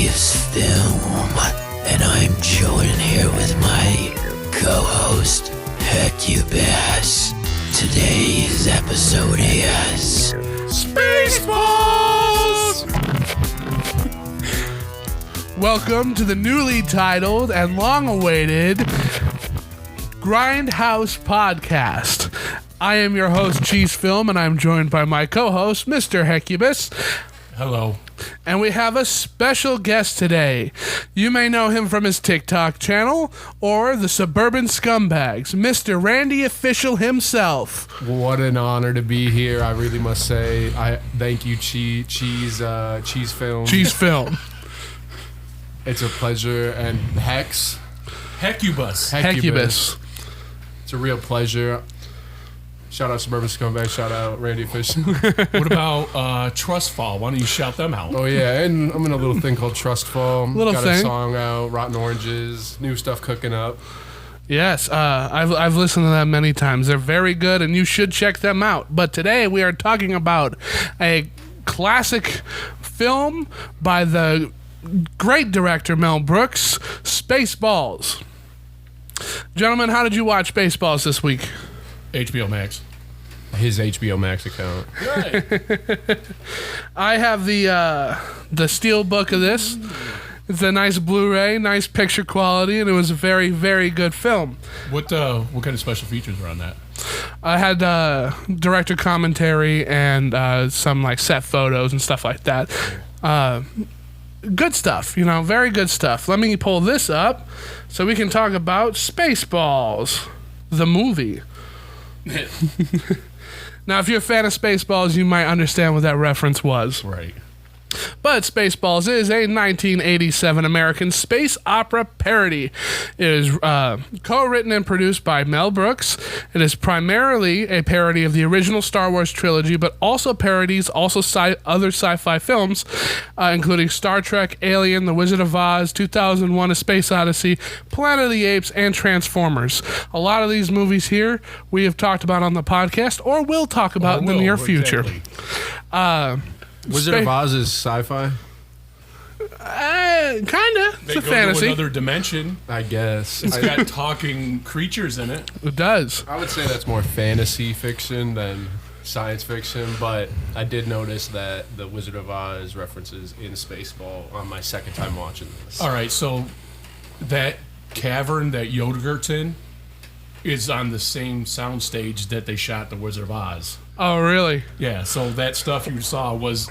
is film, and I'm joined here with my co-host, Hecubus. Today's episode is Spaceballs! Welcome to the newly titled and long-awaited Grindhouse Podcast. I am your host, Cheese Film, and I'm joined by my co-host, Mr. Hecubus. Hello. And we have a special guest today. You may know him from his TikTok channel or the Suburban Scumbags, Mr. Randy Official himself. What an honor to be here. I really must say, I thank you, Cheese Film. Cheese Film. It's a pleasure. And Hecubus. It's a real pleasure. Shout out Suburban Scumbag. Shout out Randy Official. What about Trust Fall? Why don't you shout them out? Oh yeah, and I'm in a little thing called Trust Fall. Got a song out, Rotten Oranges, new stuff cooking up. Yes, I've listened to them many times. They're very good, and you should check them out. But today we are talking about a classic film by the great director Mel Brooks, Spaceballs. Gentlemen, how did you watch Spaceballs this week? HBO Max. His HBO Max account. Right. I have the steel book of this. It's a nice Blu-ray, nice picture quality, and it was a very, very good film. What kind of special features are on that? I had director commentary and some like set photos and stuff like that. Good stuff, very good stuff. Let me pull this up so we can talk about Spaceballs, the movie. Now, if you're a fan of Spaceballs, you might understand what that reference was. Right. But Spaceballs is a 1987 American space opera parody. It is co-written and produced by Mel Brooks. It is primarily a parody of the original Star Wars trilogy, but also parodies other sci-fi films, including Star Trek, Alien, The Wizard of Oz, 2001: A Space Odyssey, Planet of the Apes, and Transformers. A lot of these movies here we have talked about on the podcast or will talk about in the near future. Wizard of Oz is sci-fi? Kinda. It's a fantasy. To another dimension. I guess. It's got talking creatures in it. It does. I would say that's more fantasy fiction than science fiction, but I did notice that the Wizard of Oz references in Spaceball on my second time watching this. All right, so that cavern that Yodergert's in is on the same soundstage that they shot The Wizard of Oz. Oh, really? Yeah, so that stuff you saw was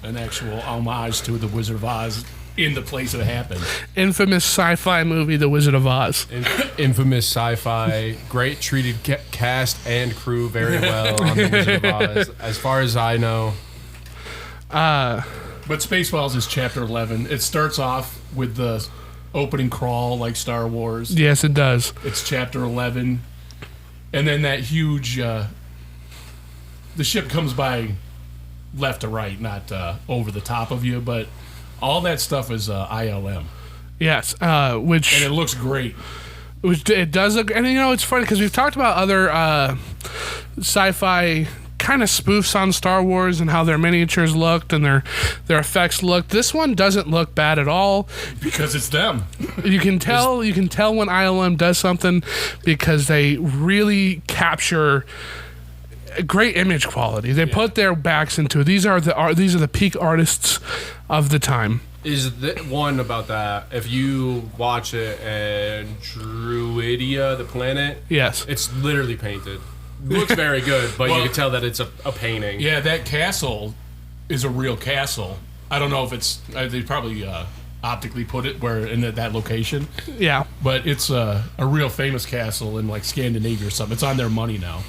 an actual homage to The Wizard of Oz in the place it happened. Infamous sci-fi movie, The Wizard of Oz. Infamous sci-fi, great treated cast and crew very well on The Wizard of Oz, as far as I know. But Spaceballs is Chapter 11. It starts off with the opening crawl like Star Wars. Yes, it does. It's Chapter 11. And then that huge... the ship comes by left to right, not over the top of you, but all that stuff is ILM. Yes, And it looks great. which it does look, and it's funny because we've talked about other sci-fi kind of spoofs on Star Wars and how their miniatures looked and their effects looked. This one doesn't look bad at all Because it's them. You can tell when ILM does something because they really capture great image quality. They put their backs into it. These are the peak artists of the time. Is the one about that, if you watch it and Druidia, the planet, Yes. it's literally painted. Looks very good, but you can tell that it's a painting. Yeah, that castle is a real castle. I don't know if it's... they probably optically put it in that location. Yeah. But it's a real famous castle in like Scandinavia or something. It's on their money now.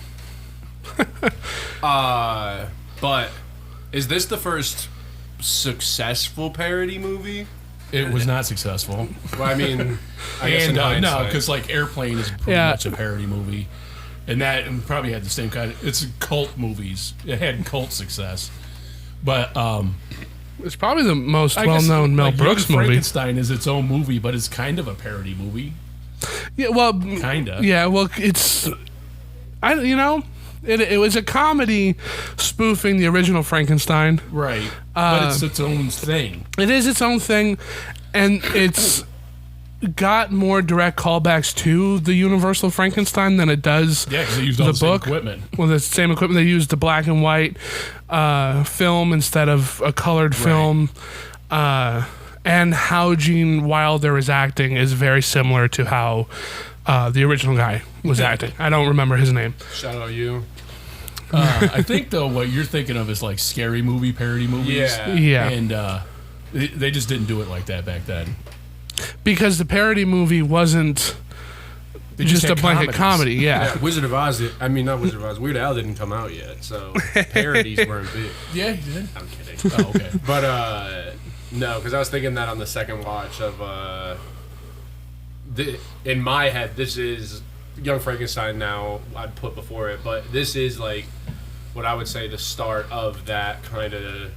But is this the first successful parody movie? It was not successful. Well, I mean, I guess in No, hindsight. because like Airplane is pretty much a parody movie, and that probably had the same kind of... It's cult movies. It had cult success, but It's probably the most well-known Mel Brooks movie. Frankenstein is its own movie, but it's kind of a parody movie. Yeah, well, Kinda. Yeah, well, it's It was a comedy spoofing the original Frankenstein. Right. But it's its own thing. It is its own thing, and it's got more direct callbacks to the Universal Frankenstein than it does Yeah, because they used all the book. same equipment. Well, the same equipment. They used the black and white film instead of a colored film. And how Gene Wilder is acting is very similar to how the original guy was acting. I don't remember his name. Shout out you. I think, though, what you're thinking of is like scary movie parody movies. Yeah. And they just didn't do it like that back then. Because the parody movie wasn't They just a had blanket comedies. comedy, yeah. Wizard of Oz. Not Wizard of Oz. Weird Al didn't come out yet, so parodies weren't big. Yeah, he did. I'm kidding. Oh, okay. But no, because I was thinking that on the second watch of in my head, this is Young Frankenstein. Now I'd put before it, but this is like what I would say the start of that kind of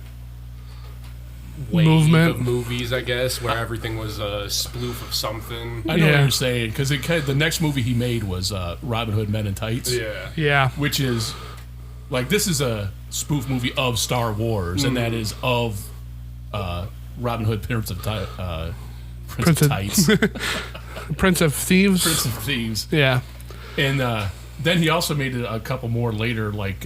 wave Movement. of movies, I guess, where everything was a spoof of something. I know Yeah. what you're saying, because the next movie he made was Robin Hood Men in Tights. Yeah. Yeah. Which is, like, this is a spoof movie of Star Wars, and that is of Robin Hood, Prince of Tights. Prince of Thieves. Prince of Thieves. Yeah. And then he also made a couple more later, like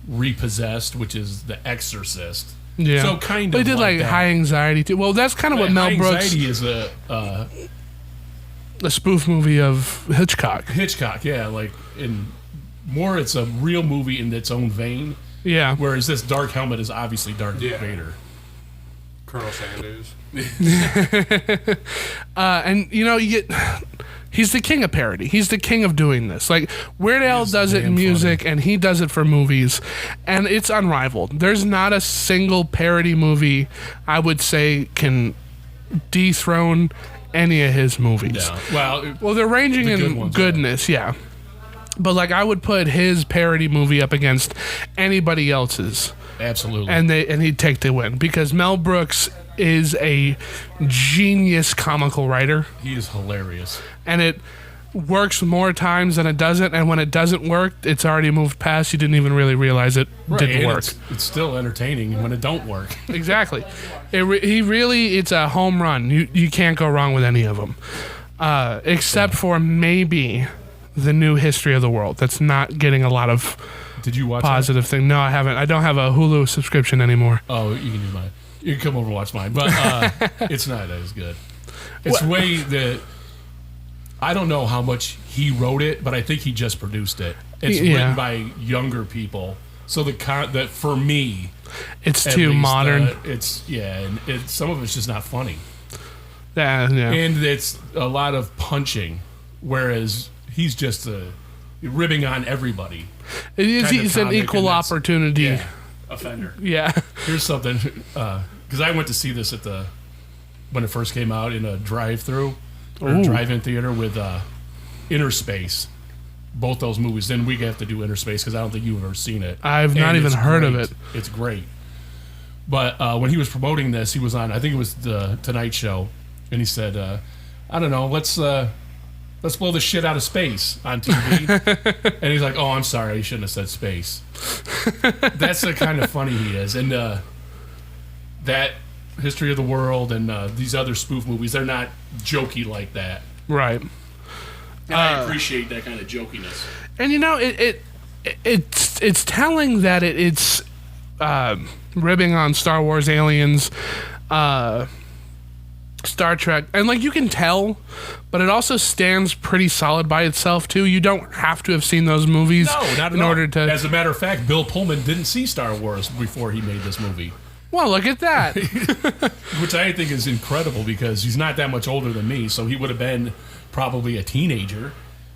Repossessed, which is The Exorcist. Yeah. So kind They of did like that. High Anxiety too. Well, that's kind of what Mel High Brooks, Anxiety is a spoof movie of Hitchcock. Hitchcock, yeah, like in more it's a real movie in its own vein, Yeah. whereas this Dark Helmet is obviously Darth Yeah. Vader. Colonel Sanders. And he's the king of parody. He's the king of doing this. Like Weird Al does it in damn music, and he does it for movies, and it's unrivaled. There's not a single parody movie I would say can dethrone any of his movies. No. Well, they're ranging The good in ones, goodness, yeah. But like I would put his parody movie up against anybody else's, Absolutely. and he'd take the win because Mel Brooks is a genius comical writer. He is hilarious. And it works more times than it doesn't, and when it doesn't work, it's already moved past. You didn't even really realize it didn't and work. It's still entertaining when it don't work. Exactly. It's a home run. You can't go wrong with any of them, except for maybe the new History of the World. That's not getting a lot of Did you watch positive thing. No, I haven't. I don't have a Hulu subscription anymore. that? Oh, you can do mine. You can come over and watch mine. But it's not as good. It's way that... I don't know how much he wrote it, but I think he just produced it. It's Yeah. written by younger people. So that for me... It's at too least, modern. And some of it's just not funny. Yeah. And it's a lot of punching, whereas he's just ribbing on everybody. It's an comic, equal and that's- opportunity. Yeah, offender. Yeah. Here's something, because I went to see this when it first came out in a drive-through or Ooh. drive-in theater with Inner Space. Both those movies. Then we have to do Inner Space because I don't think you've ever seen it. I've not And even it's heard of great. it. It's great. But when he was promoting this, he was on, I think it was the Tonight Show, and he said, I don't know, let's blow the shit out of space on TV. And he's like, oh, I'm sorry, I shouldn't have said space. That's the kind of funny he is. And that History of the World and these other spoof movies, they're not jokey like that. Right. And I appreciate that kind of jokiness. And it's telling that it's ribbing on Star Wars, Aliens, Star Trek, and like you can tell, but it also stands pretty solid by itself too. You don't have to have seen those movies in order to. As a matter of fact, Bill Pullman didn't see Star Wars before he made this movie, Well, look at that. which I think is incredible because he's not that much older than me, so he would have been probably a teenager,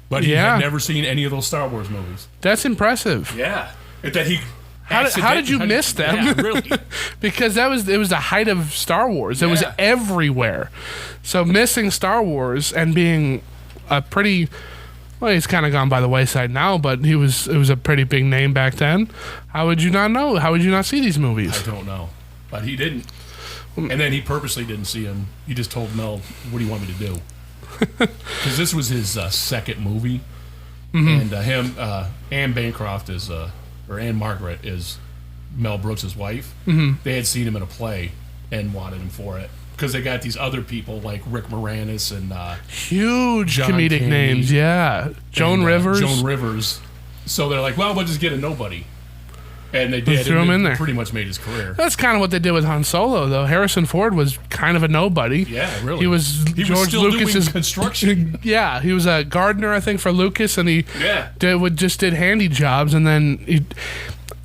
but he Yeah. had never seen any of those Star Wars movies. That's impressive. Yeah, that he. How did you miss them? Yeah, really. Because it was the height of Star Wars. It was Yeah. everywhere. So missing Star Wars and being a pretty, well, he's kind of gone by the wayside now, but it was a pretty big name back then. How would you not know? How would you not see these movies? I don't know, but he didn't. And then he purposely didn't see him. He just told Mel, "What do you want me to do?" Because this was his second movie. and Anne Bancroft is, or Anne Margaret is Mel Brooks' wife. They had seen him in a play and wanted him for it because they got these other people like Rick Moranis and huge John comedic Candy names. Yeah, Joan Rivers. Joan Rivers. So they're like, well, we'll just get a nobody. And they did. Threw him in there. Pretty much made his career. That's kind of what they did with Han Solo, though. Harrison Ford was kind of a nobody. Yeah, really. He was George still Lucas's doing construction. Yeah, he was a gardener, I think, for Lucas, and he did handy jobs, and then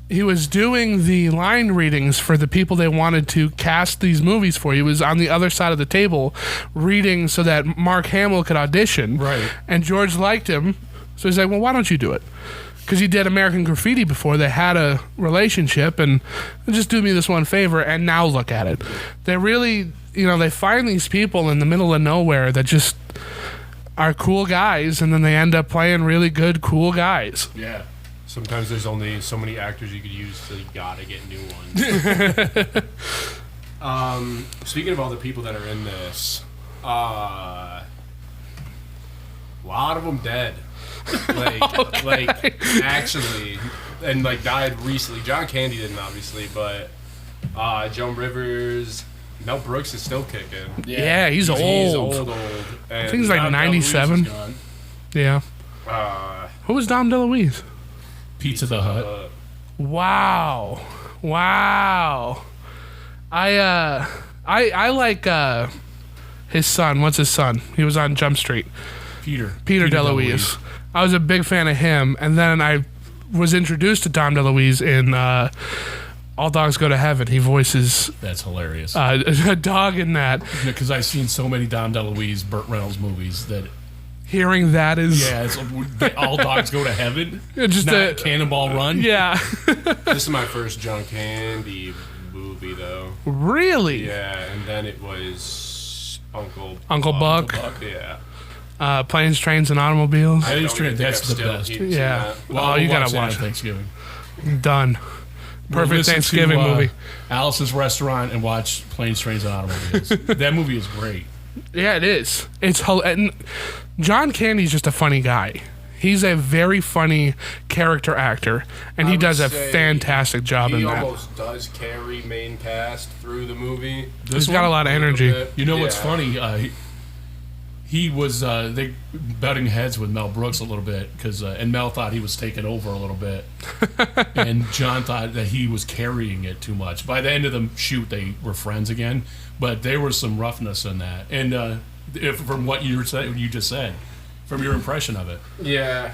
he was doing the line readings for the people they wanted to cast these movies for. He was on the other side of the table reading so that Mark Hamill could audition. Right. And George liked him, so he's like, well, why don't you do it? Because he did American Graffiti before. They had a relationship, and just do me this one favor, and now look at it. They really, they find these people in the middle of nowhere that just are cool guys, and then they end up playing really good, cool guys. Yeah. Sometimes there's only so many actors you could use, so you gotta get new ones. Speaking of all the people that are in this, a lot of them dead. Actually, and died recently. John Candy didn't, obviously, but Joan Rivers, Mel Brooks is still kicking. Yeah, he's old. He's old. I think he's 97. Yeah. Who was Dom DeLuise? Pizza the Hut. Wow. I like his son. What's his son? He was on Jump Street. Peter DeLuise. I was a big fan of him, and then I was introduced to Dom DeLuise in All Dogs Go to Heaven. He voices... That's hilarious. A dog in that. Because I've seen so many Dom DeLuise, Burt Reynolds movies that... Hearing that is... Yeah, it's All Dogs Go to Heaven. Just not Cannonball Run. Yeah. This is my first John Candy movie, though. Really? Yeah, and then it was Uncle Buck. Yeah. Planes, Trains, and Automobiles. Planes, Trains, that's the best. Yeah. Well, you gotta watch it. Thanksgiving. Done. Perfect Thanksgiving movie. Alice's Restaurant and watch Planes, Trains, and Automobiles. That movie is great. Yeah, it is. And John Candy's just a funny guy. He's a very funny character actor, and he does a fantastic job in that. He almost does carry main cast through the movie. He's got a lot of energy. You know what's funny? He was they butting heads with Mel Brooks a little bit and Mel thought he was taking over a little bit, and John thought that he was carrying it too much. By the end of the shoot, they were friends again, but there was some roughness in that. And from what you just said, from your impression of it, yeah.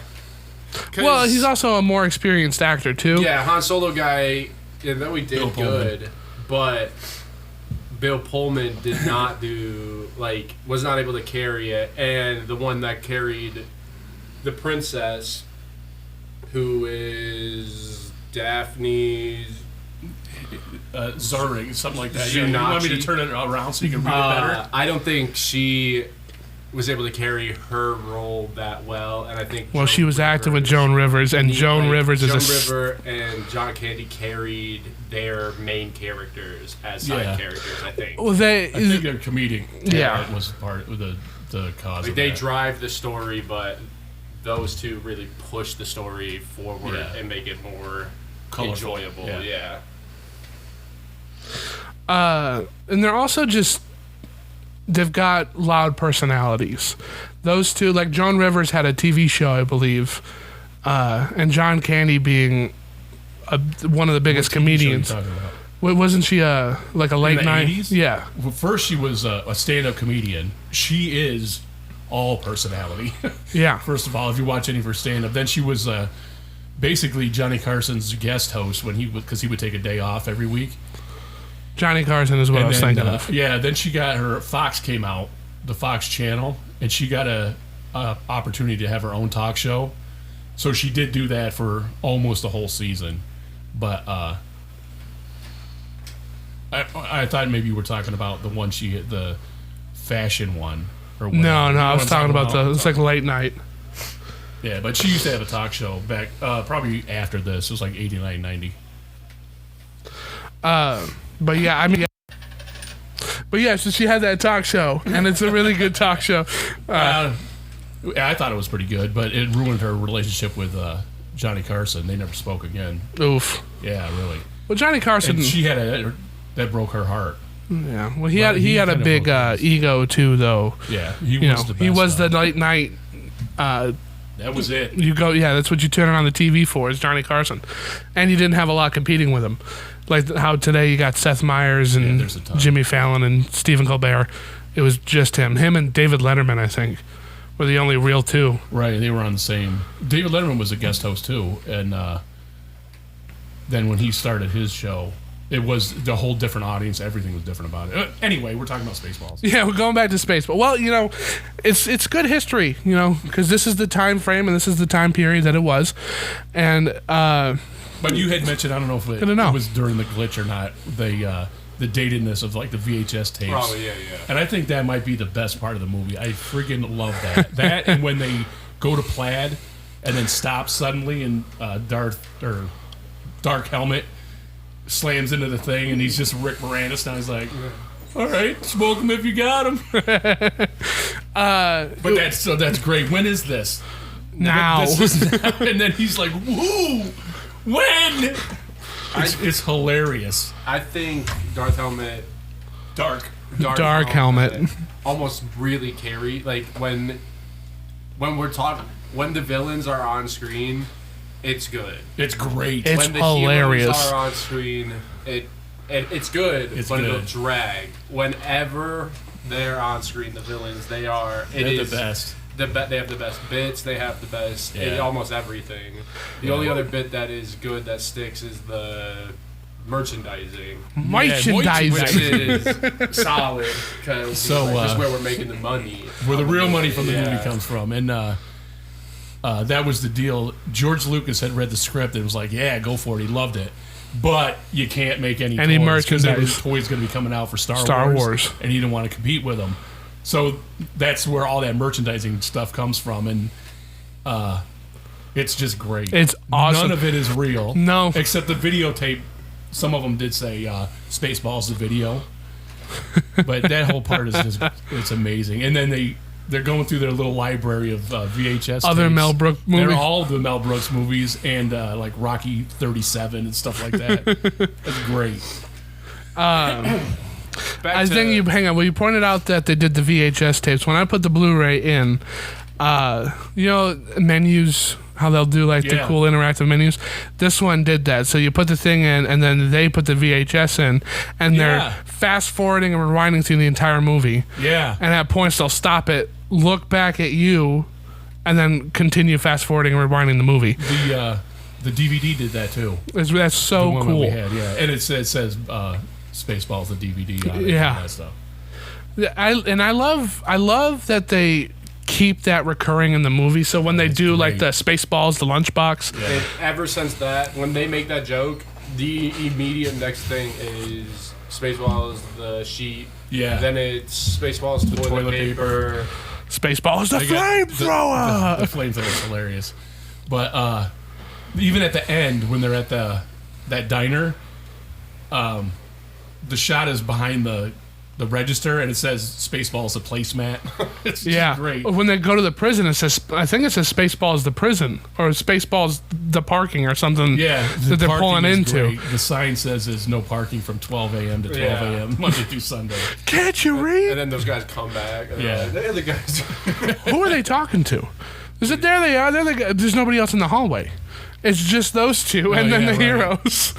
Well, he's also a more experienced actor too. Yeah, Han Solo guy, though he did good, but Bill Pullman did not was not able to carry it, and the one that carried the princess, who is Daphne's Zurich, something like that. Zunachi. You want me to turn it around so you can read it better? I don't think she was able to carry her role that well, and I think she was acting with Joan Rivers, and Joan Rivers River and John Candy carried their main characters as side characters. I think. Well, I think they're comedic. Yeah, was part of the cause. They drive the story, but those two really push the story forward and make it more colorful. Enjoyable. Yeah. And they're also just. They've got loud personalities. Those two, like Joan Rivers had a TV show, I believe, and John Candy being one of the biggest comedians. Wasn't she like a late night? 80s? Yeah. Well, first she was a stand-up comedian. She is all personality. Yeah. First of all, if you watch any of her stand-up, then she was basically Johnny Carson's guest host because he would take a day off every week. Johnny Carson is what I was thinking of. Yeah, then she got Fox came out, the Fox channel, and she got a opportunity to have her own talk show. So she did do that for almost a whole season. But I thought maybe you were talking about the one the fashion one. Or no, I was talking about it's like late night. Yeah, but she used to have a talk show back probably after this. It was like 89, 90. But yeah, so she had that talk show, and it's a really good talk show. I thought it was pretty good, but it ruined her relationship with Johnny Carson. They never spoke again. Oof. Yeah, really. Well, Johnny Carson. And she had that broke her heart. Yeah. Well, he had a big ego too, though. Yeah, he was the best. He was the late night. That was it. That's what you turn on the TV for, is Johnny Carson. And you didn't have a lot competing with him. Like how today you got Seth Meyers and Jimmy Fallon and Stephen Colbert. It was just him. Him and David Letterman, I think, were the only real two. Right, they were on the same. David Letterman was a guest host too. And then when he started his show, it was the whole different audience. Everything was different about it. Anyway, we're talking about Spaceballs. Yeah, we're going back to Spaceballs. Well, it's good history, because this is the time frame and this is the time period that it was. And but you had mentioned, I don't know if it was during the glitch or not, the datedness of like the VHS tapes. Probably, yeah. And I think that might be the best part of the movie. I freaking love that. That and when they go to Plaid and then stop suddenly and Dark Helmet slams into the thing and he's just Rick Moranis now. He's like, all right, smoke him if you got him. But that's great. When is this? Now. And then he's like, woo! When? It's hilarious. I think Dark Helmet almost really carry, like when we're talking, when the villains are on screen, it's good. It's great. It's when the hilarious. heroes are on screen, it's good, it'll drag. Whenever they're on screen, the villains, they're the best. They have the best bits. They have the best almost everything. The only other bit that is good that sticks is the merchandising. Which is solid because that's where we're making the money. Where the real money from the movie comes from. And that was the deal. George Lucas had read the script and was like, yeah, go for it. He loved it. But you can't make any toys because there was toys going to be coming out for Star Wars. And he didn't want to compete with them. So that's where all that merchandising stuff comes from. And it's just great. It's awesome. None of it is real. No. Except the videotape. Some of them did say Spaceballs the video. But that whole part is just, it's amazing. And then they're going through their little library of VHS other tapes. Mel Brooks movies. They're all the Mel Brooks movies and like Rocky 37 and stuff like that. That's great. I think you pointed out that they did the VHS tapes. When I put the Blu-ray in, menus, how they'll do like the cool interactive menus. This one did that. So you put the thing in, and then they put the VHS in, and they're fast forwarding and rewinding through the entire movie. Yeah. And at points they'll stop it, look back at you, and then continue fast forwarding and rewinding the movie. The DVD did that too. That's so the one cool. That we had, yeah. And it says Spaceballs the DVD on it and that stuff. I love that they keep that recurring in the movie. So when they do like the Spaceballs, the lunchbox. Yeah. And ever since that, when they make that joke, the immediate next thing is Spaceballs the sheet. Yeah. Then it's Spaceballs the toilet paper. Spaceballs the flamethrower. The flamethrower is hilarious. But even at the end when they're at that diner, the shot is behind the register and it says Spaceballs the placemat. It's just great. When they go to the prison, I think it says Spaceballs the prison or Spaceballs the parking or something. Yeah, that they're pulling into. Great. The sign says there's no parking from 12 a.m. to 12 a.m. Monday through Sunday. Can't you read? And then those guys come back. And they're the guys. Who are they talking to? Is it there they are? There's nobody else in the hallway. It's just those two, and then the heroes,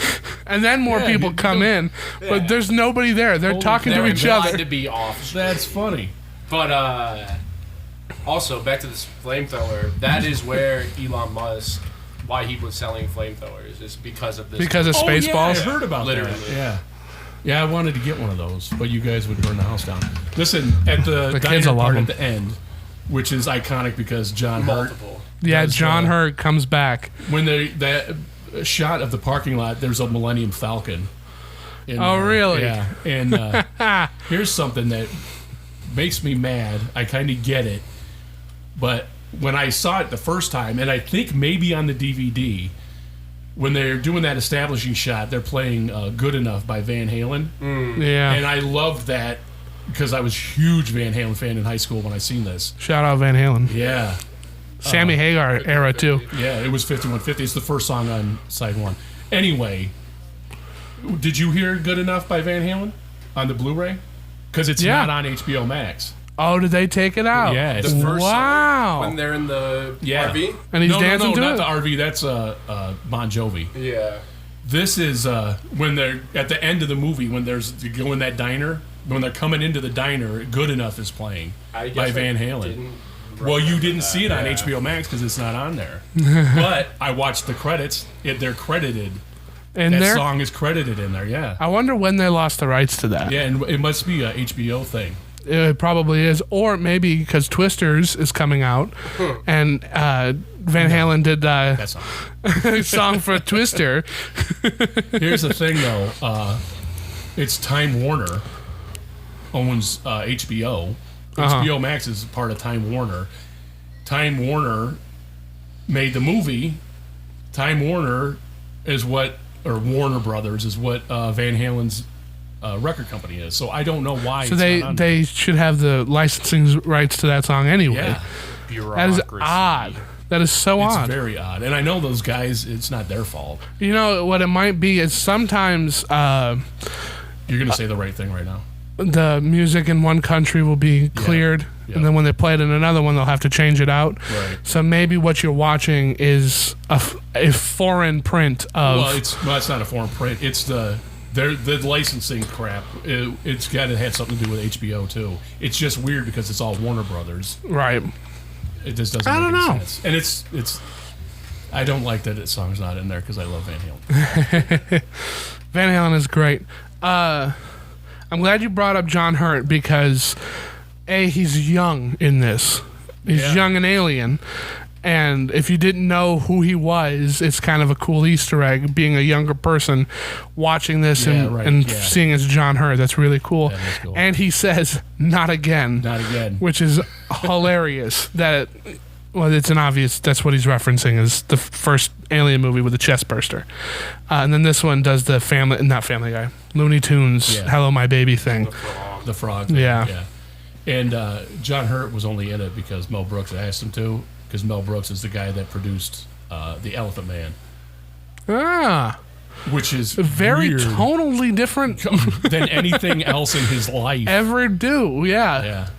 and then more people come in, but there's nobody there. They're talking to each other. To be off. That's funny. But also back to this flamethrower. That is where Elon Musk, why he was selling flamethrowers, is because of this. Because of Spaceballs. I heard about literally. That. Yeah, I wanted to get one of those, but you guys would burn the house down. Listen, at the kids diner will part love at the end, which is iconic because John Hurt. Yeah, John Hurt comes back. When that shot of the parking lot, there's a Millennium Falcon. Really? Yeah. And here's something that makes me mad. I kind of get it. But when I saw it the first time, and I think maybe on the DVD, when they're doing that establishing shot, they're playing Good Enough by Van Halen. Yeah. And I loved that because I was a huge Van Halen fan in high school when I seen this. Shout out Van Halen. Yeah. Sammy Hagar era, too. Yeah, it was 5150. It's the first song on side 1. Anyway, did you hear Good Enough by Van Halen on the Blu-ray? Because it's not on HBO Max. Oh, did they take it out? Yeah. The first wow. song when they're in the RV? And he's dancing to not it? the RV. That's Bon Jovi. Yeah. This is when they're at the end of the movie, when you go in that diner, when they're coming into the diner, Good Enough is playing by Van Halen. Well, you didn't see it on HBO Max because it's not on there. But I watched the credits. They're credited. And that song is credited in there, yeah. I wonder when they lost the rights to that. Yeah, and it must be a HBO thing. It probably is. Or maybe because Twisters is coming out, and Van Halen did That song. a song for Twister. Here's the thing, though. It's Time Warner owns HBO. HBO Max is part of Time Warner. Time Warner made the movie. Time Warner is what, or Warner Brothers is what Van Halen's record company is. So I don't know why. So they should have the licensing rights to that song anyway. Yeah. That is odd. That is so odd. It's very odd. And I know those guys, it's not their fault. You know, what it might be is sometimes You're going to say the right thing right now. the music in one country will be cleared, and then when they play it in another one, they'll have to change it out. Right. So maybe what you're watching is a foreign print of... Well, it's not a foreign print. It's the licensing crap. It's got to have something to do with HBO, too. It's just weird because it's all Warner Brothers. Right. It just doesn't make any sense. And it's I don't like that song's not in there because I love Van Halen. Van Halen is great. I'm glad you brought up John Hurt because, A, he's young in this. He's young and alien. And if you didn't know who he was, it's kind of a cool Easter egg, being a younger person watching this and seeing it's John Hurt. That's really cool. That is cool. And he says, "Not again." Not again. Which is hilarious. It's an obvious, that's what he's referencing, is the first Alien movie with the chest burster. And then this one does the Family Guy, Looney Tunes, Hello My Baby thing. The frog. Yeah. And John Hurt was only in it because Mel Brooks asked him to, because Mel Brooks is the guy that produced The Elephant Man. Which is very weird tonally different than anything else in his life. Ever do, Yeah.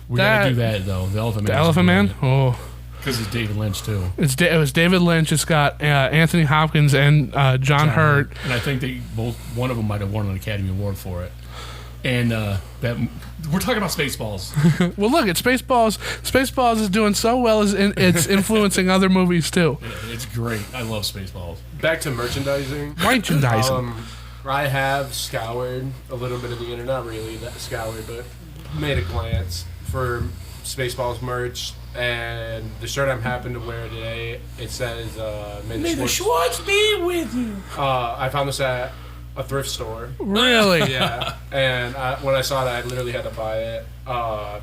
We gotta do that, though. The Elephant Man. The Elephant Man? Oh. Because it's David Lynch, too. It was David Lynch. It's got Anthony Hopkins and John Hurt. And I think one of them might have won an Academy Award for it. And we're talking about Spaceballs. Well, look, it's Spaceballs. Spaceballs is doing so well, it's influencing other movies, too. Yeah, it's great. I love Spaceballs. Back to merchandising. I have scoured a little bit of the internet, not really that scoured, but made a glance for Spaceballs merch, and the shirt I'm happen to wear today, it says May the Schwartz be with you. I found this at a thrift store. Really? Yeah. And when I saw that, I literally had to buy it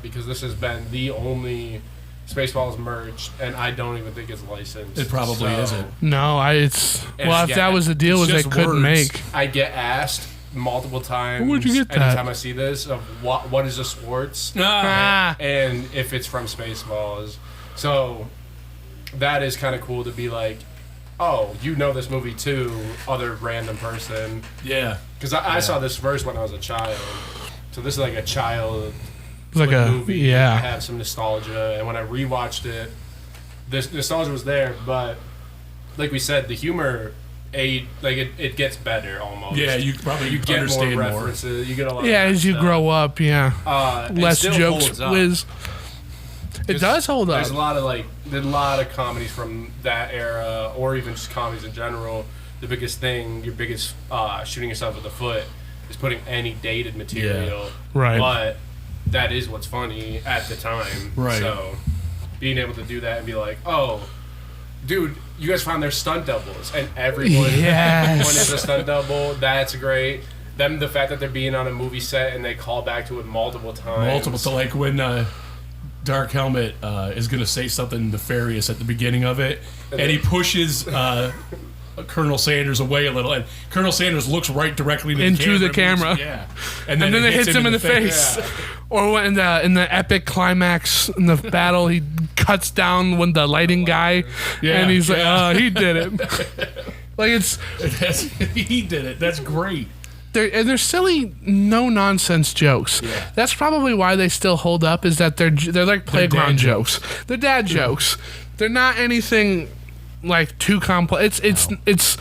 because this has been the only Spaceballs merch, and I don't even think it's licensed. It probably isn't. No, if that was the deal, they couldn't make. I get asked multiple times. Where'd you get that? Anytime I see this, of what is a Schwartz, and if it's from Spaceballs. So that is kind of cool to be like, oh, you know this movie too, other random person. Yeah. Because I saw this first when I was a child, so this is like a child movie. Yeah. I have some nostalgia, and when I rewatched it, this nostalgia was there, but like we said, the humor. It gets better almost. Yeah, you get understand more references. You get a lot. Yeah, as you grow up, less jokes whiz. It does hold up. There's a lot of comedies from that era, or even just comedies in general. The biggest thing, your biggest shooting yourself in the foot, is putting any dated material. Yeah. Right. But that is what's funny at the time. Right. So being able to do that and be like, oh, dude, you guys found their stunt doubles, and everyone is a stunt double. That's great. Then the fact that they're being on a movie set and they call back to it multiple times. So like when Dark Helmet is going to say something nefarious at the beginning of it, and he pushes Colonel Sanders away a little, and Colonel Sanders looks right directly into the camera. Yeah, and then it hits him in the face. Yeah. Or when in the epic climax in the battle, he cuts down when the lighting guy, and he's like, "Oh, he did it!" Like he did it. That's great. They're silly, no nonsense jokes. Yeah. That's probably why they still hold up. Is that they're like playground jokes. They're dad jokes. They're not anything like too complex. It's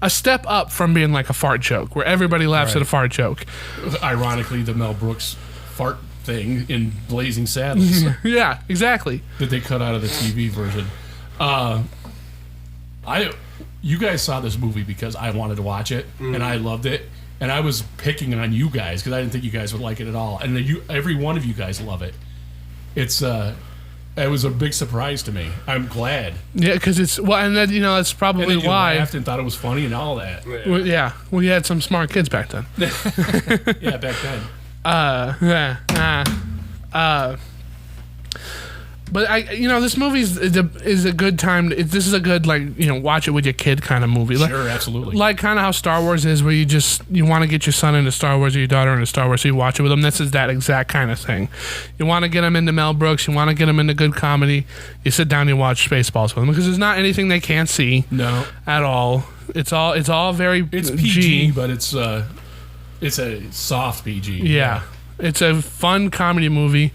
a step up from being like a fart joke where everybody laughs at a fart joke. Ironically, the Mel Brooks fart thing in Blazing Saddles. Yeah, exactly. That they cut out of the TV version. You guys saw this movie because I wanted to watch it, and I loved it. And I was picking on you guys because I didn't think you guys would like it at all. And every one of you guys love it. It was a big surprise to me. I'm glad. Yeah, because and then that's probably and then why. You laughed and thought it was funny and all that. Yeah, we had some smart kids back then. Yeah, back then. But this movie is a good time. This is a good watch it with your kid kind of movie. Sure, absolutely. Like kind of how Star Wars is, where you want to get your son into Star Wars or your daughter into Star Wars, so you watch it with them. This is that exact kind of thing. You want to get them into Mel Brooks. You want to get them into good comedy. You sit down, you watch Spaceballs with them because there's not anything they can't see. No, at all. It's all very. It's PG, but it's a soft PG. Yeah. It's a fun comedy movie.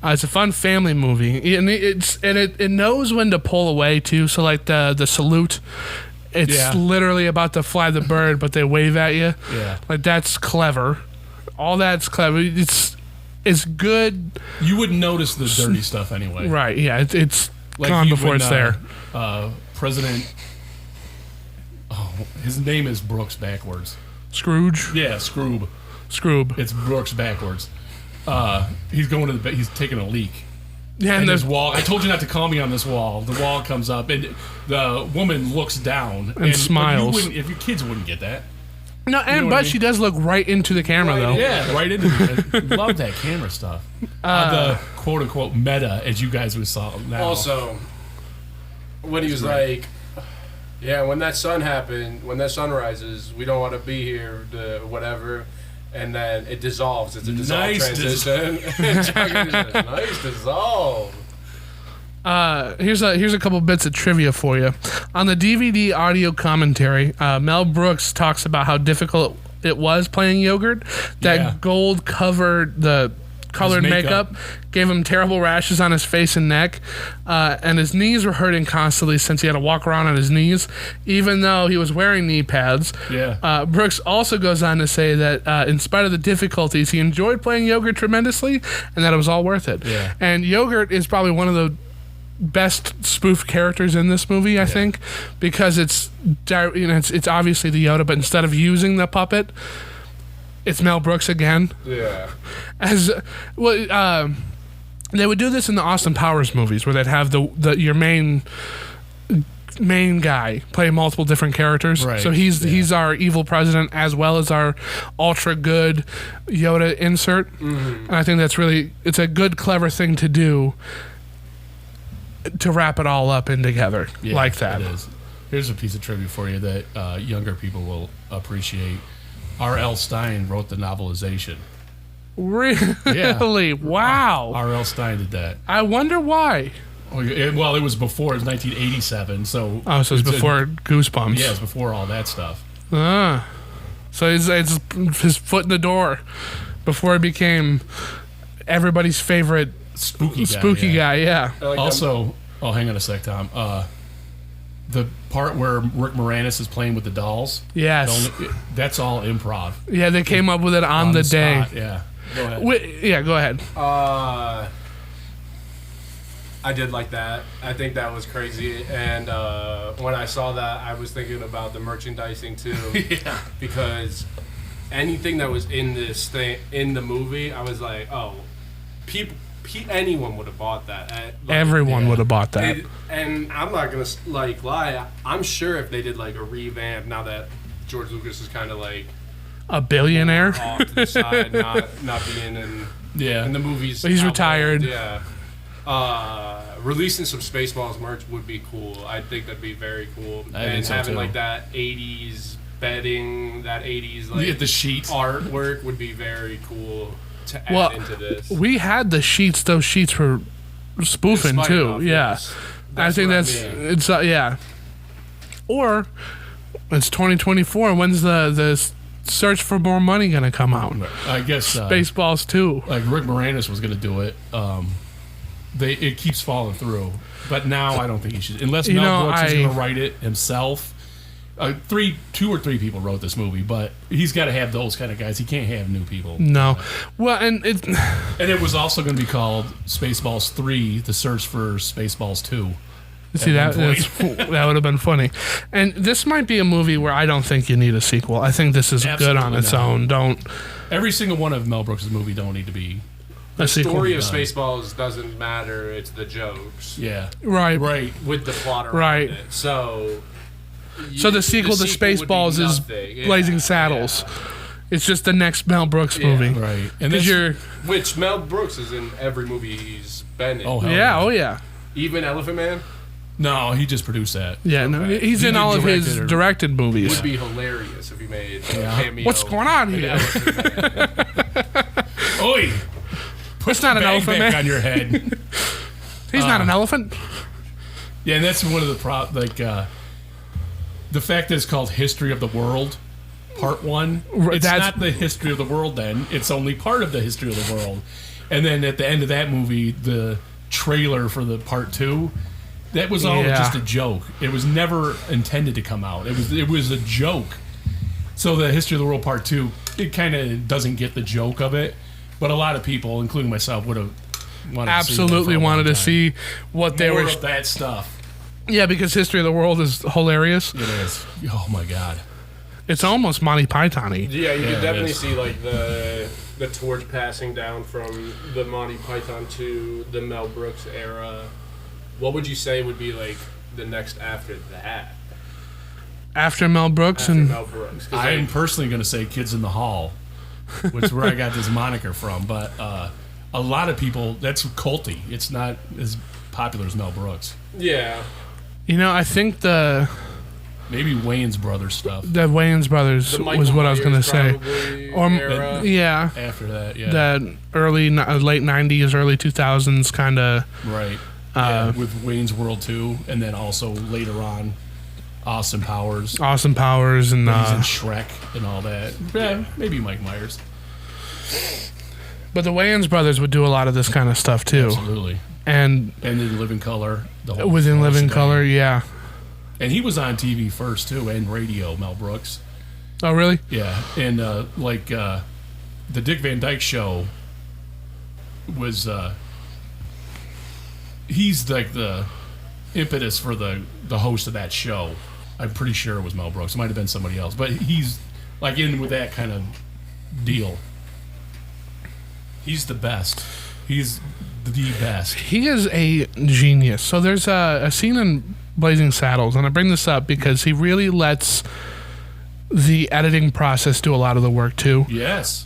It's a fun family movie, and it knows when to pull away too. So like the salute, it's literally about to fly the bird, but they wave at you. Yeah, like that's clever. All that's clever. It's good. You wouldn't notice the dirty stuff anyway, right? Yeah, it's like gone before it's there. President. Oh, his name is Brooks backwards. Scrooge. Yeah, Scroob. It's Brooks backwards. He's going to he's taking a leak. Yeah, and this wall. I told you not to call me on this wall. The wall comes up, and the woman looks down and smiles. If your kids wouldn't get that. No, but she does look right into the camera, though. Yeah, right into it. Love that camera stuff. The quote unquote meta, as you guys would saw now. Also, when he was like, "Yeah, when that sun rises, we don't want to be here, whatever." And then it dissolves. It's a dissolve transition. Nice dissolve. Here's a couple bits of trivia for you. On the DVD audio commentary, Mel Brooks talks about how difficult it was playing Yogurt. That gold covered the colored makeup gave him terrible rashes on his face and neck, and his knees were hurting constantly since he had to walk around on his knees, even though he was wearing knee pads. Yeah. Brooks also goes on to say that in spite of the difficulties, he enjoyed playing Yogurt tremendously, and that it was all worth it. Yeah. And Yogurt is probably one of the best spoof characters in this movie, I think, because it's obviously the Yoda, but instead of using the puppet, it's Mel Brooks again. Yeah. They would do this in the Austin Powers movies, where they'd have your main guy play multiple different characters. Right. So he's our evil president as well as our ultra good Yoda insert. Mm-hmm. And I think it's a good, clever thing to do to wrap it all up in together like that. It is. Here's a piece of trivia for you that younger people will appreciate. R.L. Stine wrote the novelization. Really? Yeah. Wow. R.L. Stine did that. I wonder why. Well, it was before. It was 1987, so... Oh, so it's before Goosebumps. Yeah, it's before all that stuff. So it's his foot in the door before he became everybody's favorite... Spooky guy, yeah. Like also... Oh, hang on a sec, Tom. The part where Rick Moranis is playing with the dolls. Yes. That's all improv. Yeah, they came up with it on the day. Spot, yeah. Go ahead. Go ahead. I did like that. I think that was crazy. And when I saw that, I was thinking about the merchandising too. Yeah. Because anything that was in this thing, in the movie, I was like, oh, anyone would have bought that. Everyone would have bought that. And I'm not going to lie. I'm sure if they did like a revamp, now that George Lucas is kind of like a billionaire off to the side, not being in the movies. But he's retired. Yeah. Releasing some Spaceballs merch would be cool. I think that'd be very cool. And so having too. like that 80s bedding, that 80s like the sheet artwork would be very cool to add into this. We had the sheets. Those sheets were spoofing Despite too. off, Yeah. yes. I think what that's I mean. it's yeah. Or it's 2024. When's the Search for More Money gonna come out? I guess Spaceballs 2. like Rick Moranis was going to do it. It keeps falling through, but now I don't think he should, unless Mel Brooks is going to write it himself. 2 or 3 people wrote this movie, but he's got to have those kind of guys. He can't have new people. No. Well, and it was also going to be called Spaceballs 3: The Search for Spaceballs 2. see that that would have been funny. And this might be a movie where I don't think you need a sequel. I think this is good on Absolutely its not. own. Don't Every single one of Mel Brooks' movie don't need to be. a sequel. Story of Spaceballs doesn't matter. It's the jokes Yeah. Right. Right. with the plot around Right. it. So The sequel to would be Spaceballs is nothing. Yeah, Blazing Saddles. yeah. It's just the next Mel Brooks movie. Right. And Because this, you're Which Mel Brooks is in every movie he's been in. Oh, hell yeah, oh yeah. Even Elephant Man no, he just produced that. Yeah, no, Okay. he's He in did all of his direct it or- directed movies. would be hilarious if he made a Yeah. cameo. What's going on in here? Elephant Man. Oi! It's not an Bag elephant, back man. on your head. He's not an elephant. Yeah, and that's one of the the fact that it's called History of the World, Part 1. It's that's- not the history of the world then. It's only part of the history of the world. And then at the end of that movie, the trailer for the Part 2, that was all Yeah. just a joke. It was never intended to come out. It was a joke. So the History of the World Part 2, it kind of doesn't get the joke of it. But a lot of people, including myself, would have wanted Absolutely wanted to see what they more were. of that stuff. Yeah, because History of the World is hilarious. It is. Oh my god. It's almost Monty Python-y. Yeah, you Yeah, could it definitely is. see like the torch passing down from the Monty Python to the Mel Brooks era. What would you say would be like the next after that? After Mel Brooks After and Mel Brooks, 'Cause, I'm like, personally going to say Kids in the Hall, which is where I got this moniker from. But a lot of people, that's culty. It's not as popular as Mel Brooks. yeah, I think the Maybe Wayne's Brothers stuff Wayans brothers the was Michael what I was going to Myers say. probably Or era. yeah, after that. Yeah. that late 90s, early 2000s kind of. right. Yeah, with Wayne's World 2, and then also later on, Austin Powers. Austin Powers and He's in Shrek and all that. Yeah, maybe Mike Myers. but the Wayans brothers would do a lot of this kind of stuff too. Absolutely. And And in Living Color. The whole within Living shebang. Color, yeah. And he was on TV first, too, and radio, Mel Brooks. Oh, really? Yeah, and the Dick Van Dyke Show was he's like the impetus for the host of that show. I'm pretty sure it was Mel Brooks. It might have been somebody else, but he's like in with that kind of deal. He's the best. He's the best. He is a genius. So there's a scene in Blazing Saddles, and I bring this up because he really lets the editing process do a lot of the work too. Yes.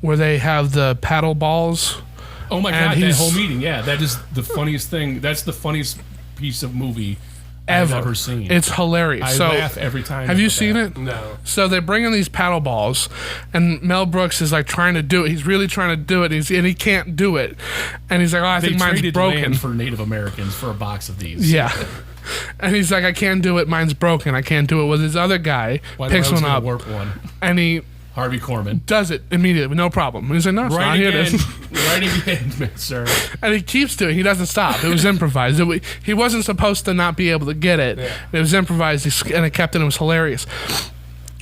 Where they have the paddle balls. Oh my and god, that he's- whole meeting. Yeah, that is the funniest thing. That's the funniest piece of movie Ever. I've ever seen. It's hilarious. I so laugh every time. have you about seen that. it? No. So they bring in these paddle balls, and Mel Brooks is like trying to do it. He's really trying to do it, and he can't do it. And he's like, "Oh, I They think mine's traded broken." land for Native Americans for a box of these. Yeah. And he's like, "I can't do it. Mine's broken. I can't do it." Well, this other guy Why picks I was one gonna up, warp one. and he Harvey Korman. does it immediately, no problem. And he's like, "No, it's not. Right Here it again. is." Right again, sir. And he keeps doing it. He doesn't stop. It was improvised. He wasn't supposed to not be able to get it. Yeah. It was improvised, and it kept it. It was hilarious.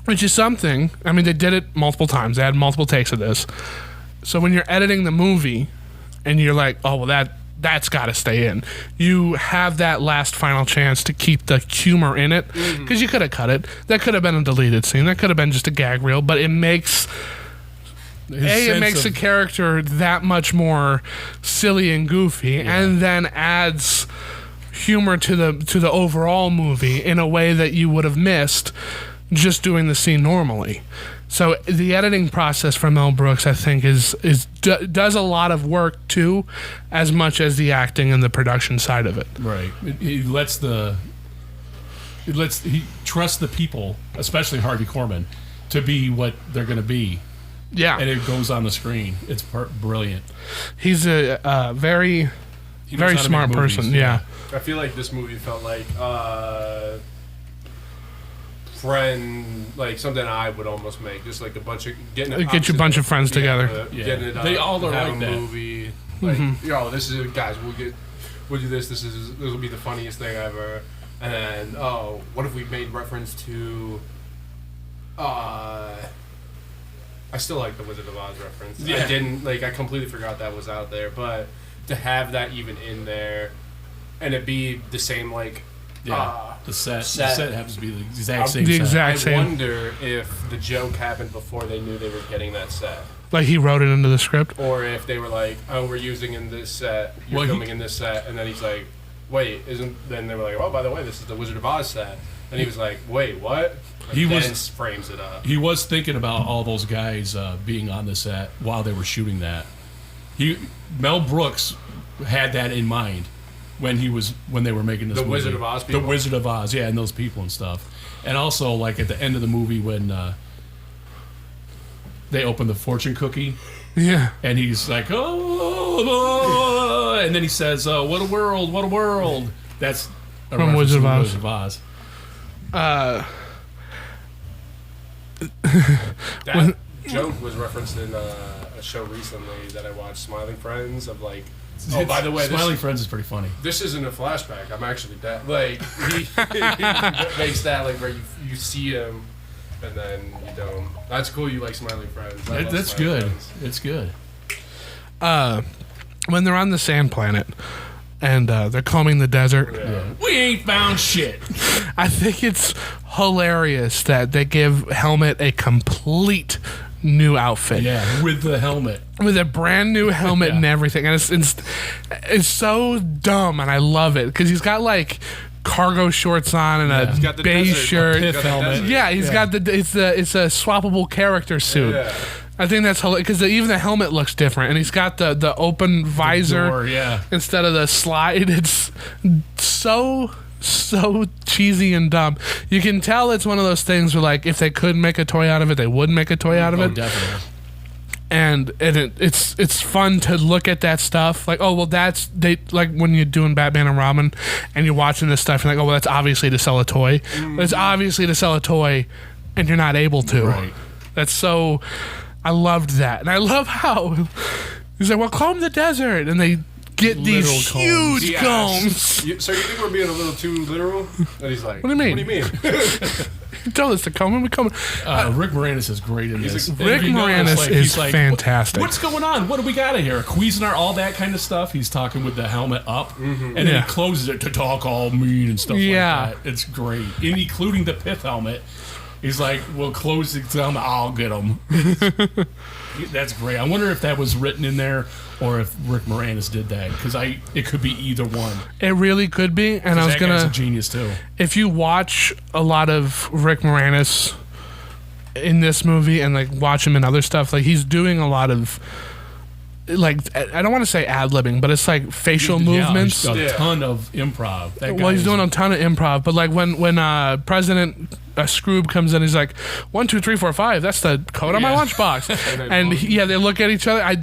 Which is something. I mean, they did it multiple times. They had multiple takes of this. So when you're editing the movie, and you're like, "Oh, well, that's got to stay in," you have that last final chance to keep the humor in it, because you could have cut it. That could have been a deleted scene. That could have been just a gag reel. But it makes it makes the character that much more silly and goofy, and then adds humor to the overall movie in a way that you would have missed just doing the scene normally. So the editing process for Mel Brooks, I think, does a lot of work too, as much as the acting and the production side of it. Right. He trusts the people, especially Harvey Korman, to be what they're going to be. Yeah. And it goes on the screen. It's brilliant. He's a very smart person. Yeah. I feel like this movie felt like friend, like something I would almost make, just like a bunch of get you a bunch of friends together. Getting it up, they all are have like a that. movie. Like, yo, this is guys. We'll do this. This will be the funniest thing ever. And then, what if we made reference to? I still like the Wizard of Oz reference. Yeah. I completely forgot that was out there, but to have that even in there, and it be the same the set happens to be the exact same. I wonder if the joke happened before they knew they were getting that set. Like he wrote it into the script, or if they were like, "Oh, we're using in this set. You're filming in this set," and then he's like, "Wait, isn't?" Then they were like, "Oh, by the way, this is the Wizard of Oz set," and he was like, "Wait, what?" Frames it up. He was thinking about all those guys being on the set while they were shooting that. Mel Brooks had that in mind when they were making this movie. Wizard of Oz people? The Wizard of Oz, yeah, and those people and stuff. And also, like, at the end of the movie when they open the fortune cookie. Yeah. And he's like, oh, and then he says, what a world. That's from Wizard of Oz. Wizard of Oz. That joke was referenced in a show recently that I watched, Smiling Friends, of like, oh, by the way, Smiling Friends is pretty funny. This isn't a flashback. I'm actually dead. Like, he makes that like where you see him and then you don't. That's cool. You like Smiling Friends. That's good. It's good. When they're on the sand planet and they're combing the desert, we ain't found shit. I think it's hilarious that they give Helmet a complete new outfit. Yeah, with the helmet. With a brand new helmet and everything. And it's so dumb, and I love it because he's got like cargo shorts on and a beige shirt. Yeah, he's got it's a swappable character suit. Yeah. I think that's hilarious because even the helmet looks different, and he's got the open visor instead of the slide. It's so cheesy and dumb. You can tell it's one of those things where, like, if they could make a toy out of it, they would make a toy out of it. Definitely. And it's fun to look at that stuff. Like, oh, well, like when you're doing Batman and Robin and you're watching this stuff, you're like, oh, well, that's obviously to sell a toy. But it's obviously to sell a toy, and you're not able to. Right. That's so. I loved that, and I love how he's like, well, comb the desert, and they get these huge combs. So you think we're being a little too literal? And he's like, what do you mean? What do you mean? You told us to comb him. We comb. Rick Moranis is great in this. Rick Moranis is fantastic. What's going on? What do we got in here? Cuisinart, all that kind of stuff. He's talking with the helmet up, and then he closes it to talk all mean and stuff like that. It's great, including the pith helmet. He's like, we'll close the helmet. I'll get him. That's great. I wonder if that was written in there or if Rick Moranis did that, because it could be either one. It really could be, and I was guy's a genius too. If you watch a lot of Rick Moranis in this movie and like watch him in other stuff, like he's doing a lot of, like, I don't want to say ad-libbing, but it's like facial movements. A ton of improv. He's doing a ton of improv, but like when President Scroob comes in, he's like, 1, 2, 3, 4, 5. That's the code on my lunchbox. and they look at each other.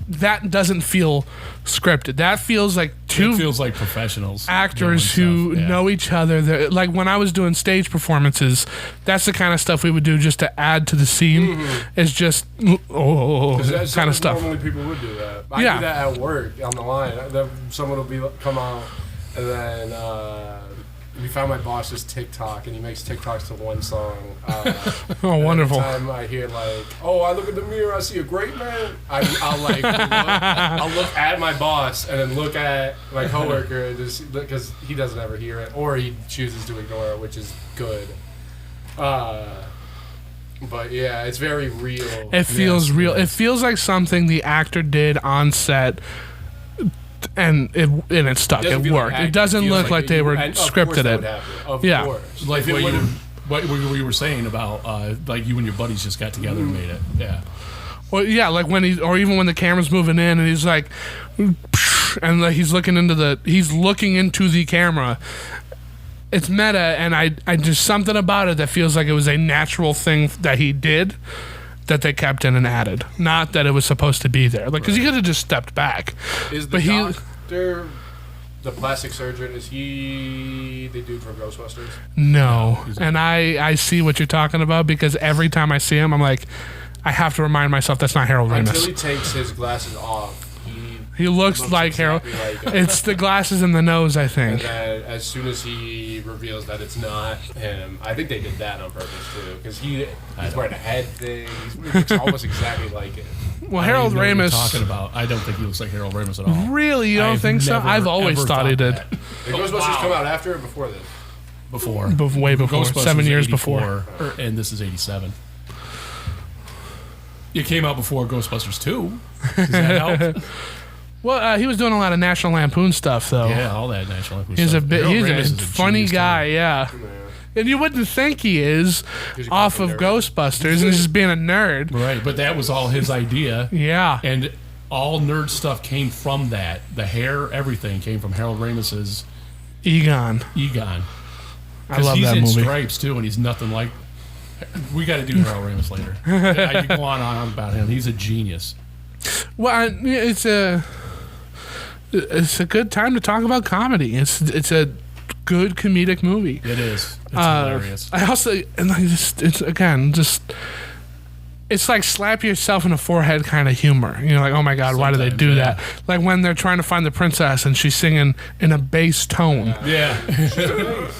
That doesn't feel scripted. That feels like it feels like professionals, actors who know each other. Like when I was doing stage performances, that's the kind of stuff we would do just to add to the scene. It's just kind of stuff. Normally people would do that. I do that at work on the line. Someone will come out, and then we found my boss's TikTok, and he makes TikToks to one song. Oh, wonderful! Every time I hear like, "Oh, I look at the mirror, I see a great man," I'll look at my boss and then look at my coworker, just because he doesn't ever hear it, or he chooses to ignore it, which is good. But yeah, it's very real. It feels real. It feels like something the actor did on set. And it stuck. It worked. It doesn't look like they were scripted it. Of course. Like what you were saying about like you and your buddies just got together and made it. Yeah. Well, yeah, like when or even when the camera's moving in and he's like, and like he's looking into the camera. It's meta, and I just something about it that feels like it was a natural thing that he did that they kept in and added. Not that it was supposed to be there, like because he could have just stepped back. Is the doctor the plastic surgeon? Is he the dude from Ghostbusters? No, and I see what you're talking about because every time I see him, I'm like, I have to remind myself that's not Harold Ramis. Until he takes his glasses off. He looks like exactly Harold. like It's the glasses and the nose, I think. And then as soon as he reveals that it's not him, I think they did that on purpose too, because he's wearing a head thing. He looks almost exactly like it. Well, Harold Ramis. Talking about, I don't think he looks like Harold Ramis at all. Really, you don't think so? I've always thought he did. Did Ghostbusters come out after or before this? Before, way before, 7 years before, and this is '87. It came out before Ghostbusters 2. Does that help? Well, he was doing a lot of National Lampoon stuff, though. Yeah, all that National Lampoon he's stuff. He's a funny guy, yeah. And you wouldn't think he is off of Ghostbusters and he's just being a nerd. Right, but that was all his idea. Yeah. And all nerd stuff came from that. The hair, everything came from Harold Ramis's Egon. I love that movie. He's in Stripes, too, and he's nothing like... We got to do Harold Ramis later. I can go on about him. He's a genius. Well, it's a good time to talk about comedy. It's a good comedic movie. It is. It's hilarious. I also it's like slap yourself in the forehead kind of humor. You're like, oh my god, why do they do that? Like when they're trying to find the princess and she's singing in a bass tone. Yeah.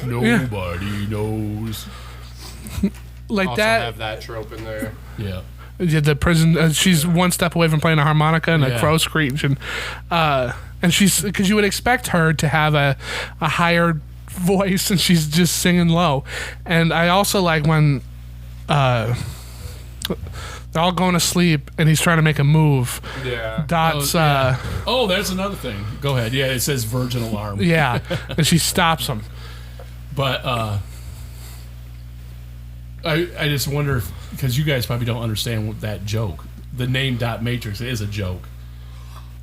Nobody knows. Like also that. Have that trope in there. Yeah. The prison. She's one step away from playing a harmonica and a crow screech, and she's because you would expect her to have a higher voice, and she's just singing low. And I also like when they're all going to sleep, and he's trying to make a move. Yeah. Dot's. Oh, there's another thing. Go ahead. Yeah, it says Virgin Alarm. Yeah, and she stops him. But I just wonder if, because you guys probably don't understand that joke. The name Dot Matrix is a joke.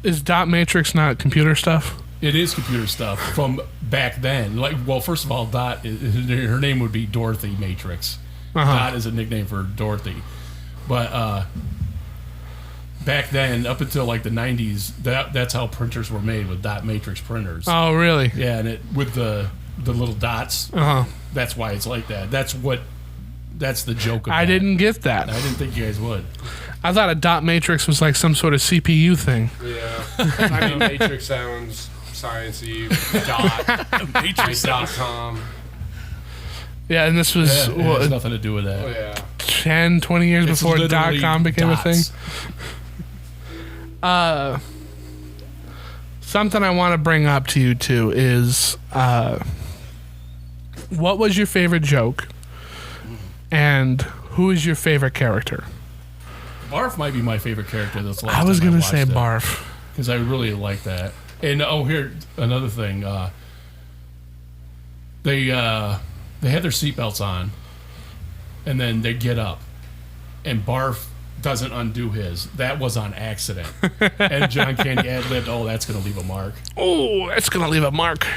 Is Dot Matrix not computer stuff? It is computer stuff from back then. Like, well, first of all, Dot, her name would be Dorothy Matrix. Dot is a nickname for Dorothy. But back then, up until like the 90s, that's how printers were made, with Dot Matrix printers. Oh, really? Yeah, and with the little dots. That's why it's like that. That's the joke of I didn't get that. I didn't think you guys would. I thought a dot matrix was like some sort of CPU thing. Yeah. I mean, Matrix sounds sciencey. Dot. Matrix .com. Yeah, and this was... it has nothing to do with that. Oh, yeah. 10, 20 years before .com became dots. a thing. Something I want to bring up to you, too, is... what was your favorite joke? And who is your favorite character? Barf might be my favored character this last I was going to say Barf. Because I really like that. And, here, another thing. They had their seatbelts on, and then they get up, and Barf doesn't undo his. That was on accident. And John Candy ad-libbed, oh, that's going to leave a mark. Oh, that's going to leave a mark.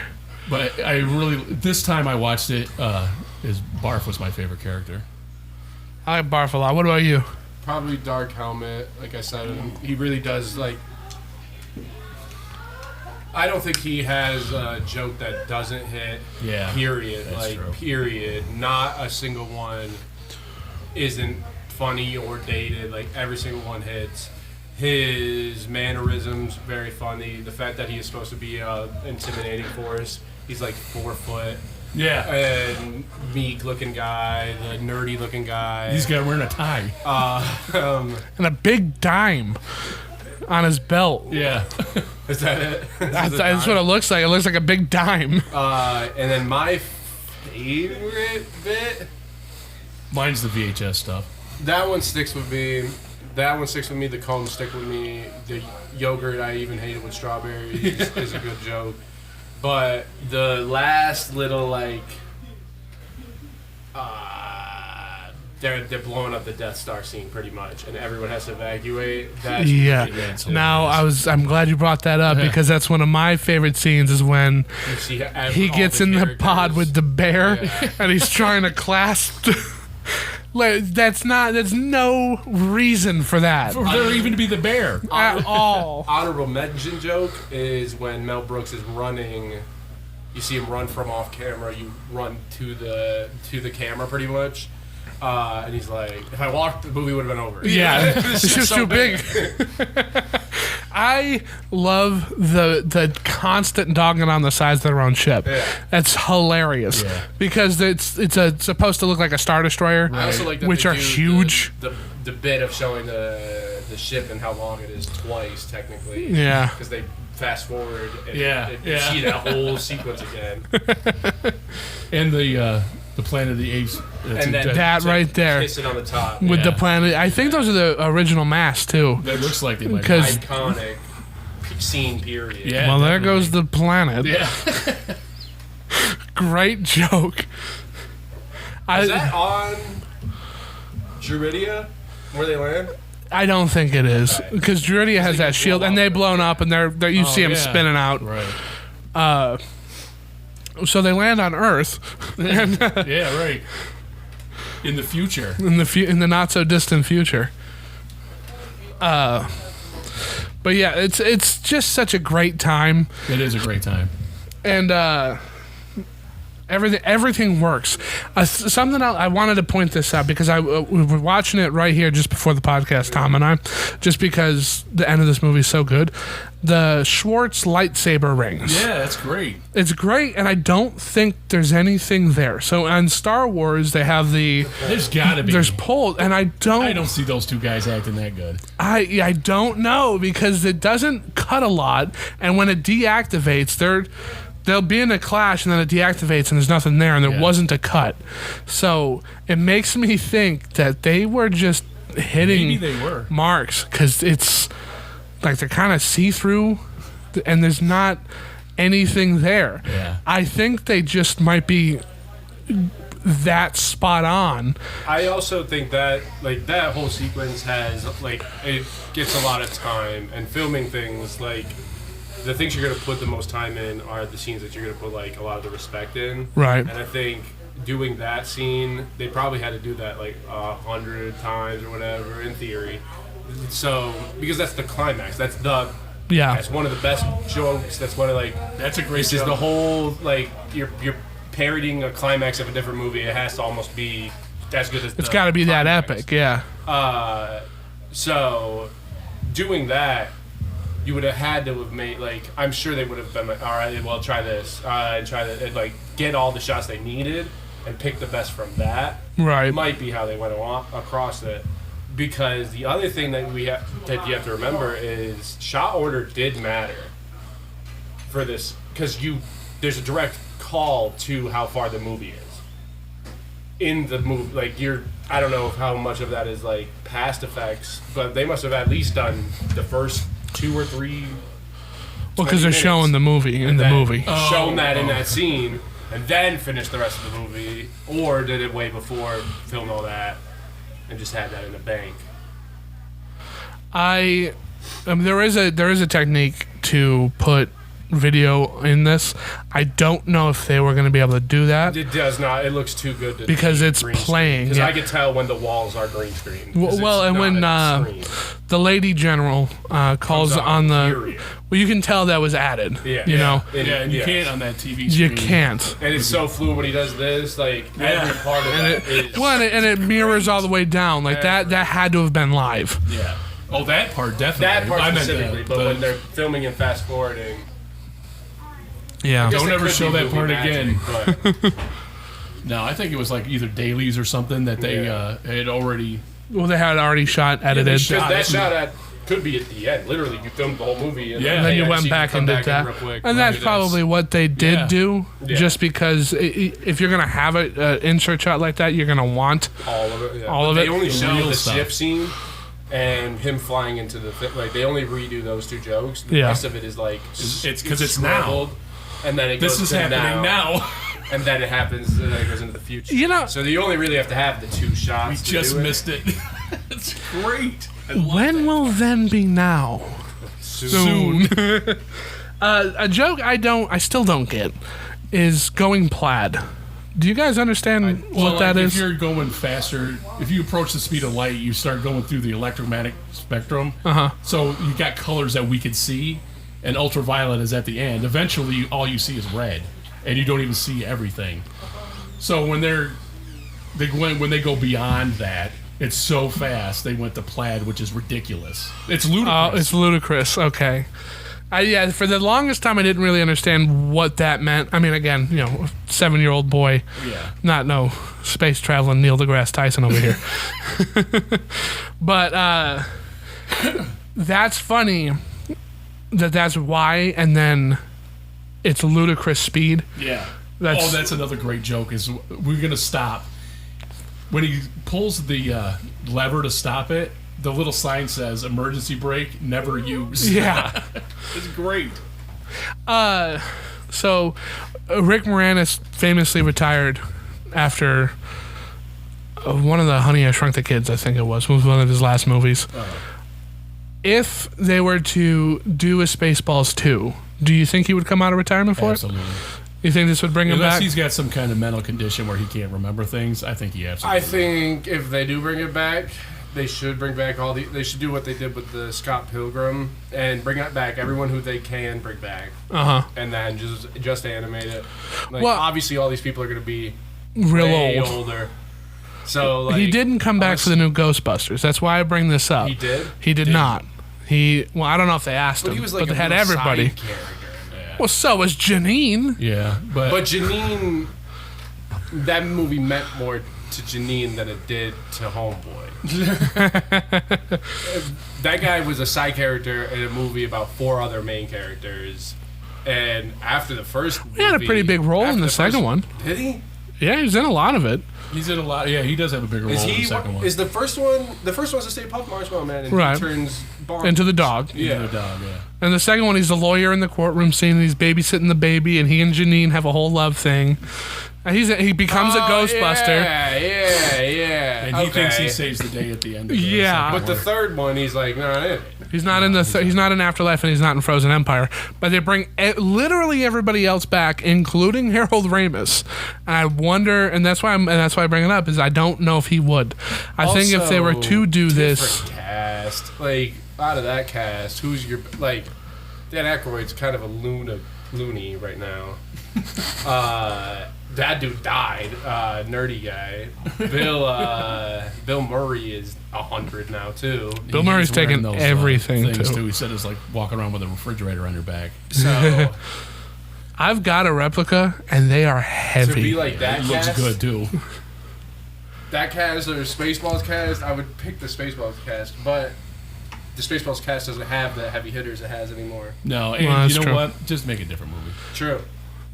But I really, this time I watched it, Barf was my favorite character. I like Barf a lot. What about you? Probably Dark Helmet. Like I said, he really does, like... I don't think he has a joke that doesn't hit. Yeah. Period. That's like, true. period. Not a single one isn't funny or dated. Like, every single one hits. His mannerisms, very funny. The fact that he is supposed to be an intimidating force. He's like 4 foot. Yeah. And meek-looking guy, the nerdy-looking guy. He's got wearing a tie. And a big dime on his belt. Yeah. Is that it? That's what it looks like. It looks like a big dime. And then my favorite bit... Mine's the VHS stuff. That one sticks with me. The cones stick with me. The yogurt I even hated with strawberries is a good joke. But the last little, like... they're blowing up the Death Star scene pretty much, and everyone has to evacuate. Yeah. Now I'm glad you brought that up because that's one of my favorite scenes is when you see he gets in the pod with the bear and he's trying to clasp. Like, that's no reason for that. For there even to be the bear at all. Honorable mention joke is when Mel Brooks is running. You see him run from off camera. You run to the camera pretty much. And he's like, if I walked, the movie would have been over. Yeah, it's just too big. I love the constant dogging on the sides of their own ship. Yeah. That's hilarious because it's supposed to look like a Star Destroyer, I also like that which are huge. The bit of showing the ship and how long it is twice technically. Yeah, because they fast forward and you see that whole sequence again. And the Planet of the Apes. And that right there. Kissing on the top. With the planet. I think those are the original masks, too. That looks like they might be. Iconic scene, period. Yeah, well, there goes the planet. Yeah. Great joke. Is that on Druidia, where they land? I don't think it is. Because Druidia has that shield, and they've blown up, and you see them spinning out. Right. So they land on Earth. Yeah, right. In the future. In the not so distant future. But yeah, it's just such a great time. It is a great time. And everything works. Something else, I wanted to point this out because we were watching it right here just before the podcast, Tom and I, just because the end of this movie is so good. The Schwartz lightsaber rings. Yeah, that's great. It's great, and I don't think there's anything there. So on Star Wars, they have There's gotta be. There's pulled, and I don't see those two guys acting that good. I don't know because it doesn't cut a lot, and when it deactivates, they'll be in a clash, and then it deactivates, and there's nothing there, and there wasn't a cut. So it makes me think that they were just hitting Maybe they were. marks because it's like they're kind of see-through, and there's not anything there. Yeah. I think they just might be that spot on. I also think that that whole sequence has it gets a lot of time, and filming things the things you're going to put the most time in are the scenes that you're going to put a lot of the respect in. Right. And I think doing that scene, they probably had to do that 100 times or whatever in theory. So because that's the climax. That's that's one of the best jokes. That's one of that's a great this joke. Is the whole you're parodying a climax of a different movie. It has to almost be as good as it's got to be that climax. epic. Yeah. So doing that, you would have had to have made I'm sure they would have been all right, well, try this and try that, and get all the shots they needed and pick the best from that. Right. Might be how they went across it. Because the other thing that you have to remember is shot order did matter for this, because there's a direct call to how far the movie is in the movie. I don't know how much of that is past effects, but they must have at least done the first 2 or 3. Well, because they're showing the movie in the movie. Shown that in that scene, and then finish the rest of the movie, or did it way before, film all that, and just had that in the bank. There is a technique to put video in this. I don't know if they were going to be able to do that. It does not. It looks too good to because it's playing. Because I could tell when the walls are green screen. Well, and when the lady general calls on the, well, you can tell that was added. Yeah, you know. And you can't on that TV screen. You can't. And it's so fluid when he does this. Every part of it is. Well, and it mirrors all the way down. That had to have been live. Yeah. Oh, that part definitely. That part specifically, but when they're filming and fast forwarding. Yeah. Don't ever show that part magic, again. No, I think it was either dailies or something that they had already. Well, they had already shot, edited. Because that shot could be at the end. Literally, you filmed the whole movie. And then you went back and did that. And that's probably what they did do, just because if you're going to have an insert shot like that, you're going to want all of it. Yeah. All of it. They only show the ship scene and him flying into the they only redo those 2 jokes. The rest of it is it's because it's now. And then this is happening now. and then it happens, and then it goes into the future. You know, So you only really have to have the 2 shots. We just missed it. It's great. when will then be now? Soon. A joke I still don't get is going plaid. Do you guys understand what that is? If you're going faster, if you approach the speed of light, you start going through the electromagnetic spectrum. So you got colors that we can see, and ultraviolet is at the end. Eventually, all you see is red, and you don't even see everything. So when they go beyond that, it's so fast. They went to plaid, which is ridiculous. It's ludicrous. It's ludicrous. Okay. Yeah, for the longest time, I didn't really understand what that meant. I mean, again, 7-year-old boy, not no space traveling Neil deGrasse Tyson over here. But that's funny that's why, and then it's ludicrous speed. Yeah. That's another great joke. Is we're gonna stop when he pulls the lever to stop it. The little sign says "emergency brake, never use." Yeah. It's great. So Rick Moranis famously retired after one of the Honey, I Shrunk the Kids, I think it was one of his last movies. If they were to do a Spaceballs 2, do you think he would come out of retirement for Absolutely. it? You think this would bring him Unless back? he's got some kind of mental condition where he can't remember things, I think he absolutely. I think if they do bring it back, they should bring back they should do what they did with the Scott Pilgrim and bring back everyone who they can bring back. And then just animate it. Like, Well, obviously all these people are going to be real way old. older. So like, He didn't come back for the new Ghostbusters. That's why I bring this up. He did? He did not. Well, I don't know if they asked him, He was like but a they had little everybody. side character. Well, so was Janine. Yeah, But Janine, that movie meant more to Janine than it did to Homeboy. That guy was a side character in a movie about 4 other main characters. And after the first movie... He had a pretty big role in the second one. Did he? Yeah, he was in a lot of it. he's in a lot. Yeah, he does have a bigger role in the second one. Is the first one... The first one's the Stay Puft Marshmallow Man, and Right. he turns bonkers. Into the dog. Yeah. The dog, yeah. And the second one, he's the lawyer in the courtroom scene, and he's babysitting the baby, and he and Janine have a whole love thing. And he becomes a Ghostbuster. Yeah. And he thinks he saves the day at the end of the Yeah. But the third one, he's like, no, He's not in he's not in Afterlife, and he's not in Frozen Empire. But they bring literally everybody else back, including Harold Ramis. And I wonder, and that's why I bring it up, is I don't know if he would. I think if they were to do this, cast, like out of that cast, who's your Dan Aykroyd's kind of a loony right now. That dude died, nerdy guy. Bill Murray is 100 now too. Bill Murray's He's wearing taking everything things too. He said it's like walking around with a refrigerator on your back. So I've got a replica, and they are to heavy. be like that It looks cast, good too. that cast or Spaceballs cast, I would pick the Spaceballs cast, but the Spaceballs cast doesn't have the heavy hitters it has anymore. No, and Well, you know true. what? Just make a different movie. True.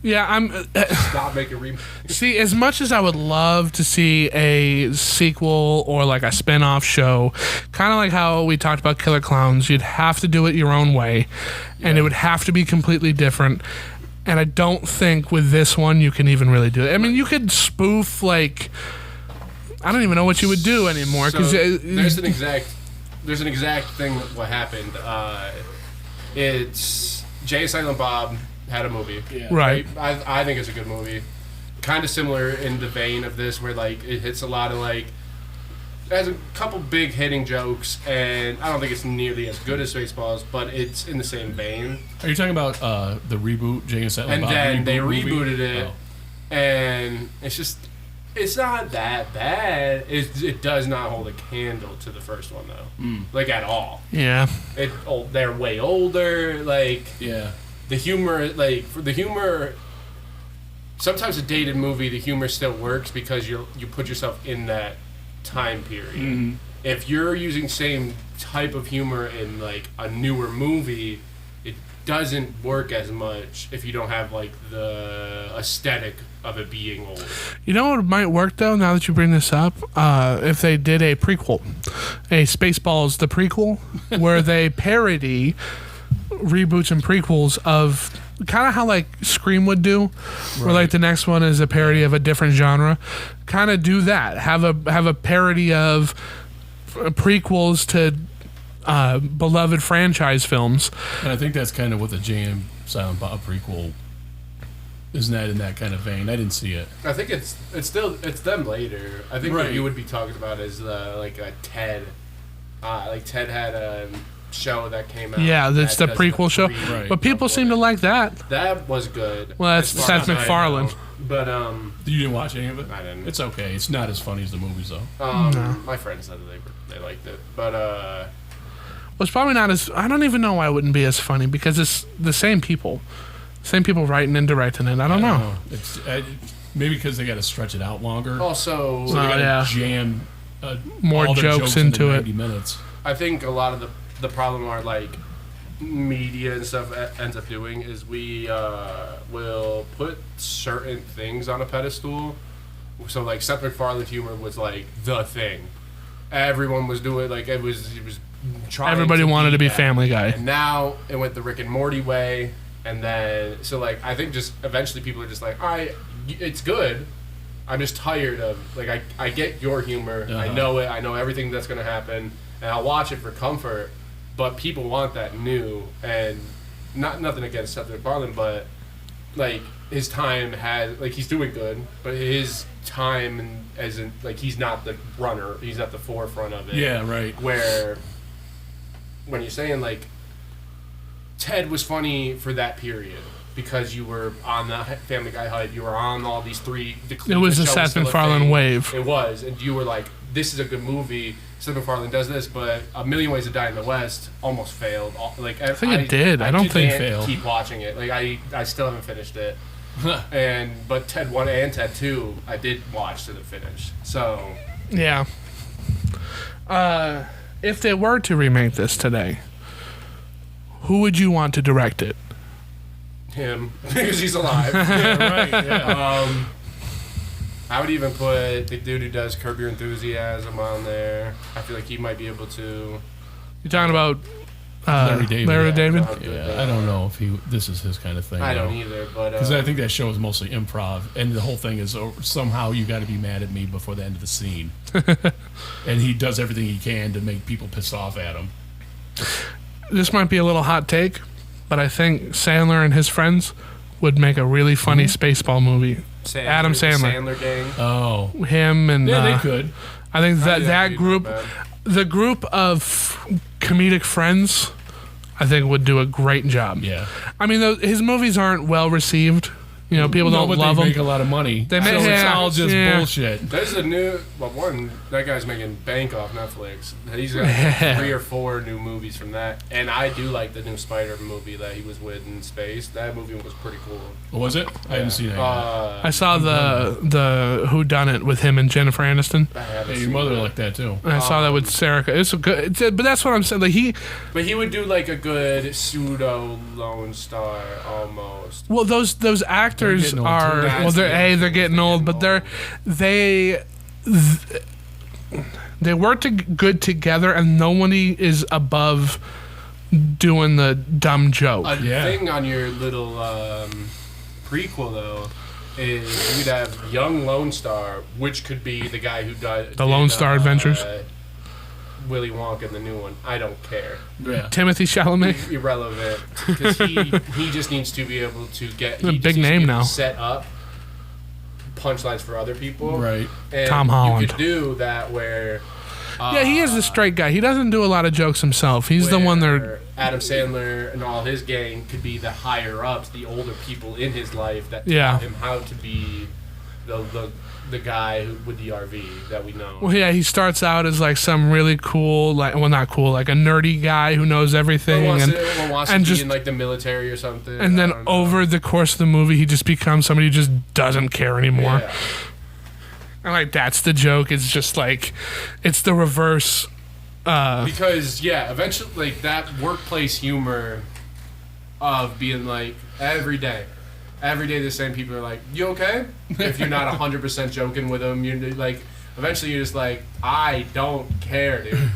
Yeah, I'm. Not make a remake. See, as much as I would love to see a sequel or like a spin-off show, kind of like how we talked about Killer Clowns, you'd have to do it your own way, and it would have to be completely different. And I don't think with this one you can even really do it. I mean, you could spoof like I don't even know what you would do anymore because So, there's an exact thing that what happened. It's Jay and Silent Bob had a movie. Yeah. Right. I think it's a good movie. Kind of similar in the vein of this, where like it hits a lot of like. It has a couple big hitting jokes, and I don't think it's nearly as good as Spaceballs, but it's in the same vein. Are you talking about the reboot, Jay and Silent And Bob then they movie? rebooted it, Oh. and it's not that bad. It does not hold a candle to the first one though, like at all. yeah. They're way older. Like Yeah. the humor, for the humor. Sometimes a dated movie, the humor still works because you put yourself in that time period. Mm-hmm. If you're using same type of humor in like a newer movie, it doesn't work as much if you don't have like the aesthetic of it being old. You know what might work though? Now that you bring this up, if they did a prequel, a Spaceballs the prequel, where they parody reboots and prequels of kind of how like Scream would do, where like the next one is a parody of a different genre. Kind of do that. Have a parody of prequels to beloved franchise films. And I think that's kind of what the J.M. Silent Bob prequel. Isn't that in that kind of vein? I didn't see it. I think it's them later. I think what you would be talking about is like a Ted. Like Ted had a show that came out. Yeah, that's the prequel show. Right. But people seem to like that. That was good. Well, that's Seth MacFarlane. But you didn't watch any of it? I didn't. It's okay. It's not as funny as the movies though. No. My friends said that they liked it, but Well, it's probably not as. I don't even know why it wouldn't be as funny because it's the same people. Same people writing and directing it. I don't know. It's maybe because they got to stretch it out longer. also So they got to jam more all their jokes into it. 90 minutes. I think a lot of the problem are like media and stuff ends up doing is we will put certain things on a pedestal. So like Seth MacFarlane's humor was like the thing. Everyone was doing like it was trying. Everybody wanted to be that. Family Guy. And now it went the Rick and Morty way. And then, so like, I think just eventually people are just like, all right, it's good. I'm just tired of, like, I get your humor. I know it. I know everything that's going to happen. And I'll watch it for comfort. But people want that new. And nothing against Seth MacFarlane, but, like, his time has, like, he's doing good. But his time, as in, like, he's not the runner. He's not the forefront of it. Yeah, right. Where, when you're saying, like, Ted was funny for that period because you were on the Family Guy hype. You were on all these three. It was the Seth MacFarlane wave. It was, and you were like, "This is a good movie." Seth MacFarlane does this, but A Million Ways to Die in the West almost failed. Like I think it did. I don't think it failed. Keep watching it. Like I still haven't finished it. But Ted 1 and Ted 2, I did watch to the finish. So yeah. If they were to remake this today, who would you want to direct it? him because he's alive. Yeah, right. Yeah. I would even put the dude who does Curb Your Enthusiasm on there. I feel like he might be able to. You're talking about Larry David. Larry David? Yeah, I don't know if this is his kind of thing. I don't either, but because I think that show is mostly improv, and the whole thing is somehow you got to be mad at me before the end of the scene, and he does everything he can to make people pissed off at him. This might be a little hot take, but I think Sandler and his friends would make a really funny Spaceball movie. Adam Sandler. Sandler gang. Oh, him and yeah, they could. I think that group, the group of comedic friends, I think would do a great job. Yeah. I mean, his movies aren't well received. You know, people don't love them. They make a lot of money. They so make, it's all just bullshit. There's a new that guy's making bank off Netflix. He's got 3 or 4 new movies from that, and I do like the new Spider movie that he was with in space. That movie was pretty cool. Was it? I haven't seen it. I saw the Who Done It with him and Jennifer Aniston. Hey, your mother liked that too. And I saw that with Sarah. It's a good, but that's what I'm saying. Like but he would do like a good pseudo Lone Star almost. Well, those actors are they're getting old, but they work good together, and nobody is above doing the dumb joke. A thing on your little prequel though is you'd have young Lone Star, which could be the guy who did Lone Star Adventures. Willy Wonka in the new one. I don't care. Yeah. Timothy Chalamet. Irrelevant, because he just needs to be able to get a big name now. Set up punchlines for other people. Right. And Tom Holland. You could do that where. Yeah, he is the straight guy. He doesn't do a lot of jokes himself. He's the one that. Adam Sandler and all his gang could be the higher ups, the older people in his life that taught him how to be the guy with the RV that we know. Well, yeah, he starts out as like some really cool, like not cool, like a nerdy guy who knows everything, wants and to be in like the military or something. And then over the course of the movie, he just becomes somebody who just doesn't care anymore. Yeah. And like that's the joke. It's just like it's the reverse. Because eventually, like that workplace humor of being like every day the same people are like, you okay? If you're not 100% joking with them, you're like, eventually you're just like, I don't care, dude.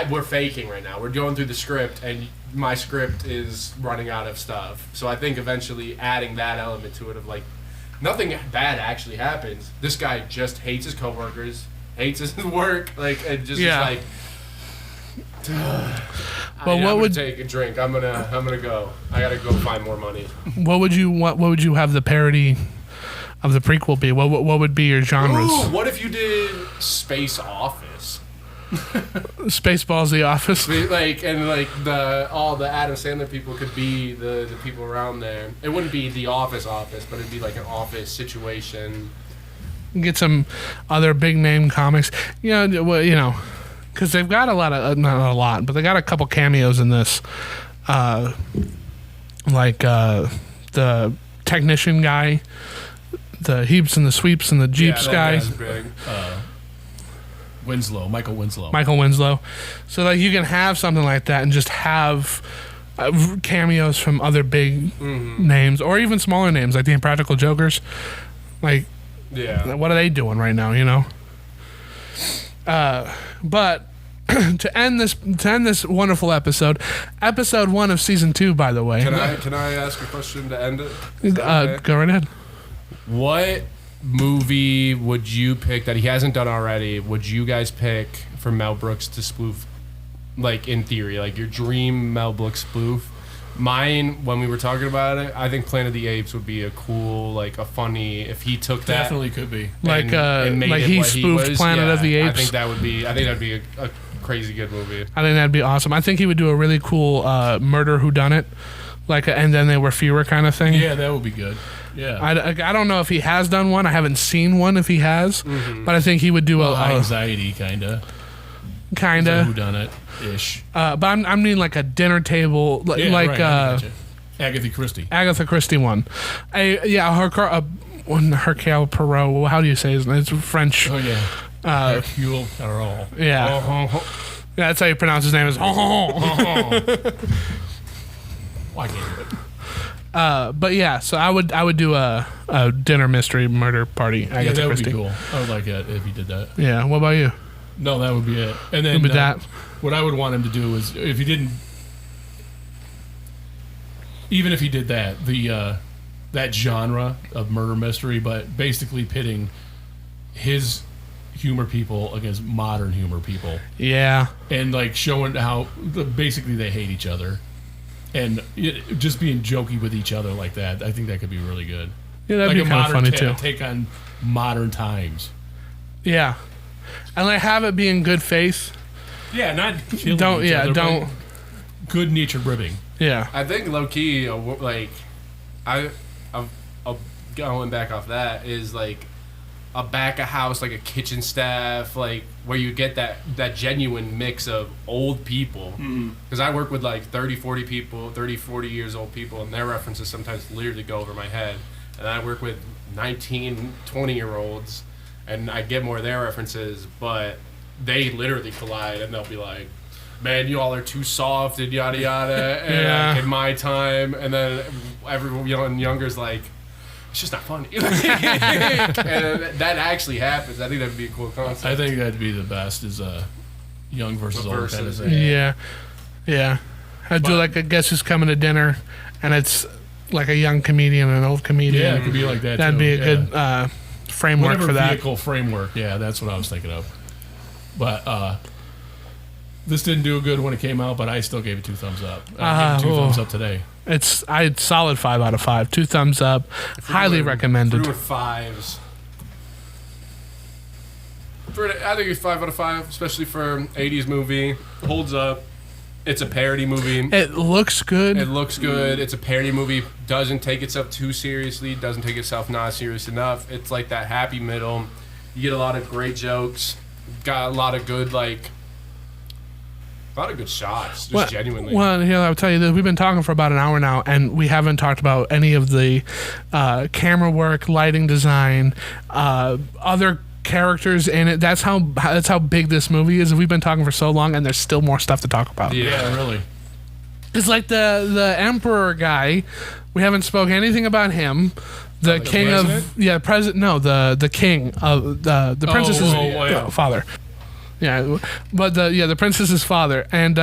We're faking right now. We're going through the script, and my script is running out of stuff. So I think eventually adding that element to it of like nothing bad actually happens. This guy just hates his coworkers, hates his work, like and just is like. Well, what would take a drink? I'm gonna go. I gotta go find more money. What would you have the parody of the prequel be? What would be your genres? Ooh, what if you did Space Office? Spaceballs The Office. All the Adam Sandler people could be the people around there. It wouldn't be the office, but it'd be like an office situation. Get some other big name comics. Because they've got a lot of, not a lot, but they got a couple cameos in this. The technician guy, the heaps and the sweeps and the jeeps guy. Big. Michael Winslow. So you can have something like that and just have cameos from other big names or even smaller names like the Impractical Jokers. What are they doing right now? But to end this wonderful episode 1 of season 2, by the way. Can I ask a question to end it? Okay? Go right ahead. What movie would you pick that he hasn't done already? Would you guys pick for Mel Brooks to spoof, like in theory, like your dream Mel Brooks spoof? Mine, when we were talking about it, I think Planet of the Apes would be a cool, like a funny, if he took that. Definitely could be. And made it he what spoofed he was. Planet of the Apes. I think that'd be a crazy good movie. I think that'd be awesome. I think he would do a really cool murder whodunit, and then they were fewer kind of thing. Yeah, that would be good. Yeah. I don't know if he has done one. I haven't seen one if he has, but I think he would do high anxiety kind of whodunit-ish. But I mean like a dinner table, Agatha Christie one. Hercule Poirot. How do you say his name? It's French. Oh yeah. Hercule Poirot. Yeah. Yeah, that's how you pronounce his name. Is I can't do it. But yeah, so I would do a dinner mystery murder party. That would be cool. I would like it if he did that. Yeah. What about you? No, that would be it. And then what I would want him to do is, if he didn't, even if he did that, that genre of murder mystery, but basically pitting his humor people against modern humor people. Yeah. And like showing how basically they hate each other. And just being jokey with each other like that, I think that could be really good. Yeah, that'd be kind of funny too. Take on modern times. Yeah, and have it be in good faith. Yeah, not killing each other. Good natured ribbing. Yeah, I think low key, I'm going back off that is like a back of house, like a kitchen staff, like where you get that genuine mix of old people. Because I work with like 30, 40 people, 30, 40 years old people, and their references sometimes literally go over my head. And I work with 19, 20-year-olds, and I get more of their references, but they literally collide, and they'll be like, man, you all are too soft, and yada yada, and in my time, and then everyone younger's like, it's just not funny. And that actually happens. I think that'd be a cool concept. I think that'd be the best is young versus old kind of thing. Yeah. I'd do like a Guess Who's Coming to Dinner, and it's like a young comedian and an old comedian. Yeah, it could be like that. That'd be a good framework for that. Vehicle framework. Yeah, that's what I was thinking of. But this didn't do good when it came out, but I still gave it 2 thumbs up. I gave it 2 thumbs up today. I'd solid 5 out of 5. 2 thumbs up. Highly recommended. Through with 5s. I think it's 5 out of 5, especially for 80s movie. Holds up. It's a parody movie. It looks good. It's a parody movie. Doesn't take itself too seriously. Doesn't take itself not serious enough. It's like that happy middle. You get a lot of great jokes. Got a lot of good shots, genuinely. Well, here, I'll tell you this. We've been talking for about an hour now, and we haven't talked about any of the camera work, lighting design, other characters in it. That's how big this movie is. We've been talking for so long, and there's still more stuff to talk about. Yeah, really. It's like the Emperor guy. We haven't spoken anything about him. The king president? The king of the princess's father. Yeah, but the princess's father and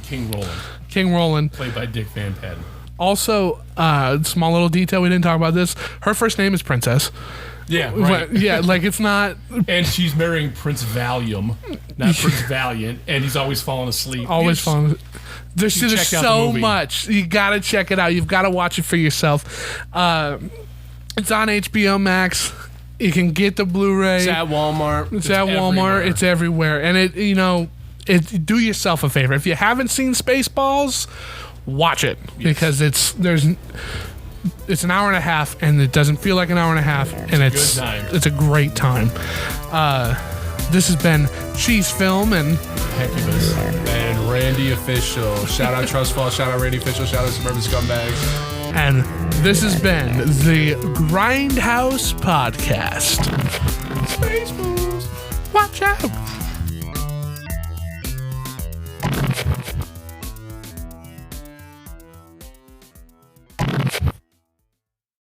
King King Roland. Played by Dick Van Patten. Also, small little detail, we didn't talk about this. Her first name is Princess. Yeah, right. Yeah, like it's not. And she's marrying Prince Valium, not Prince Valiant, and he's always falling asleep. Falling. There's checked out the so movie. much. You gotta check it out. You've got to watch it for yourself. It's on HBO Max. You can get the Blu-ray. It's at Walmart. It's at Walmart. everywhere. It's everywhere. And do yourself a favor. If you haven't seen Spaceballs, watch it because it's an hour and a half and it doesn't feel like an hour and a half and Good time. it's a great time. This has been Cheese Film and Hecubus. And Randy Official. Shout out Trustfall. Shout out Randy Official. Shout out Suburban Scumbags. and this has been the Grindhouse Podcast. Spaceballs. Watch out.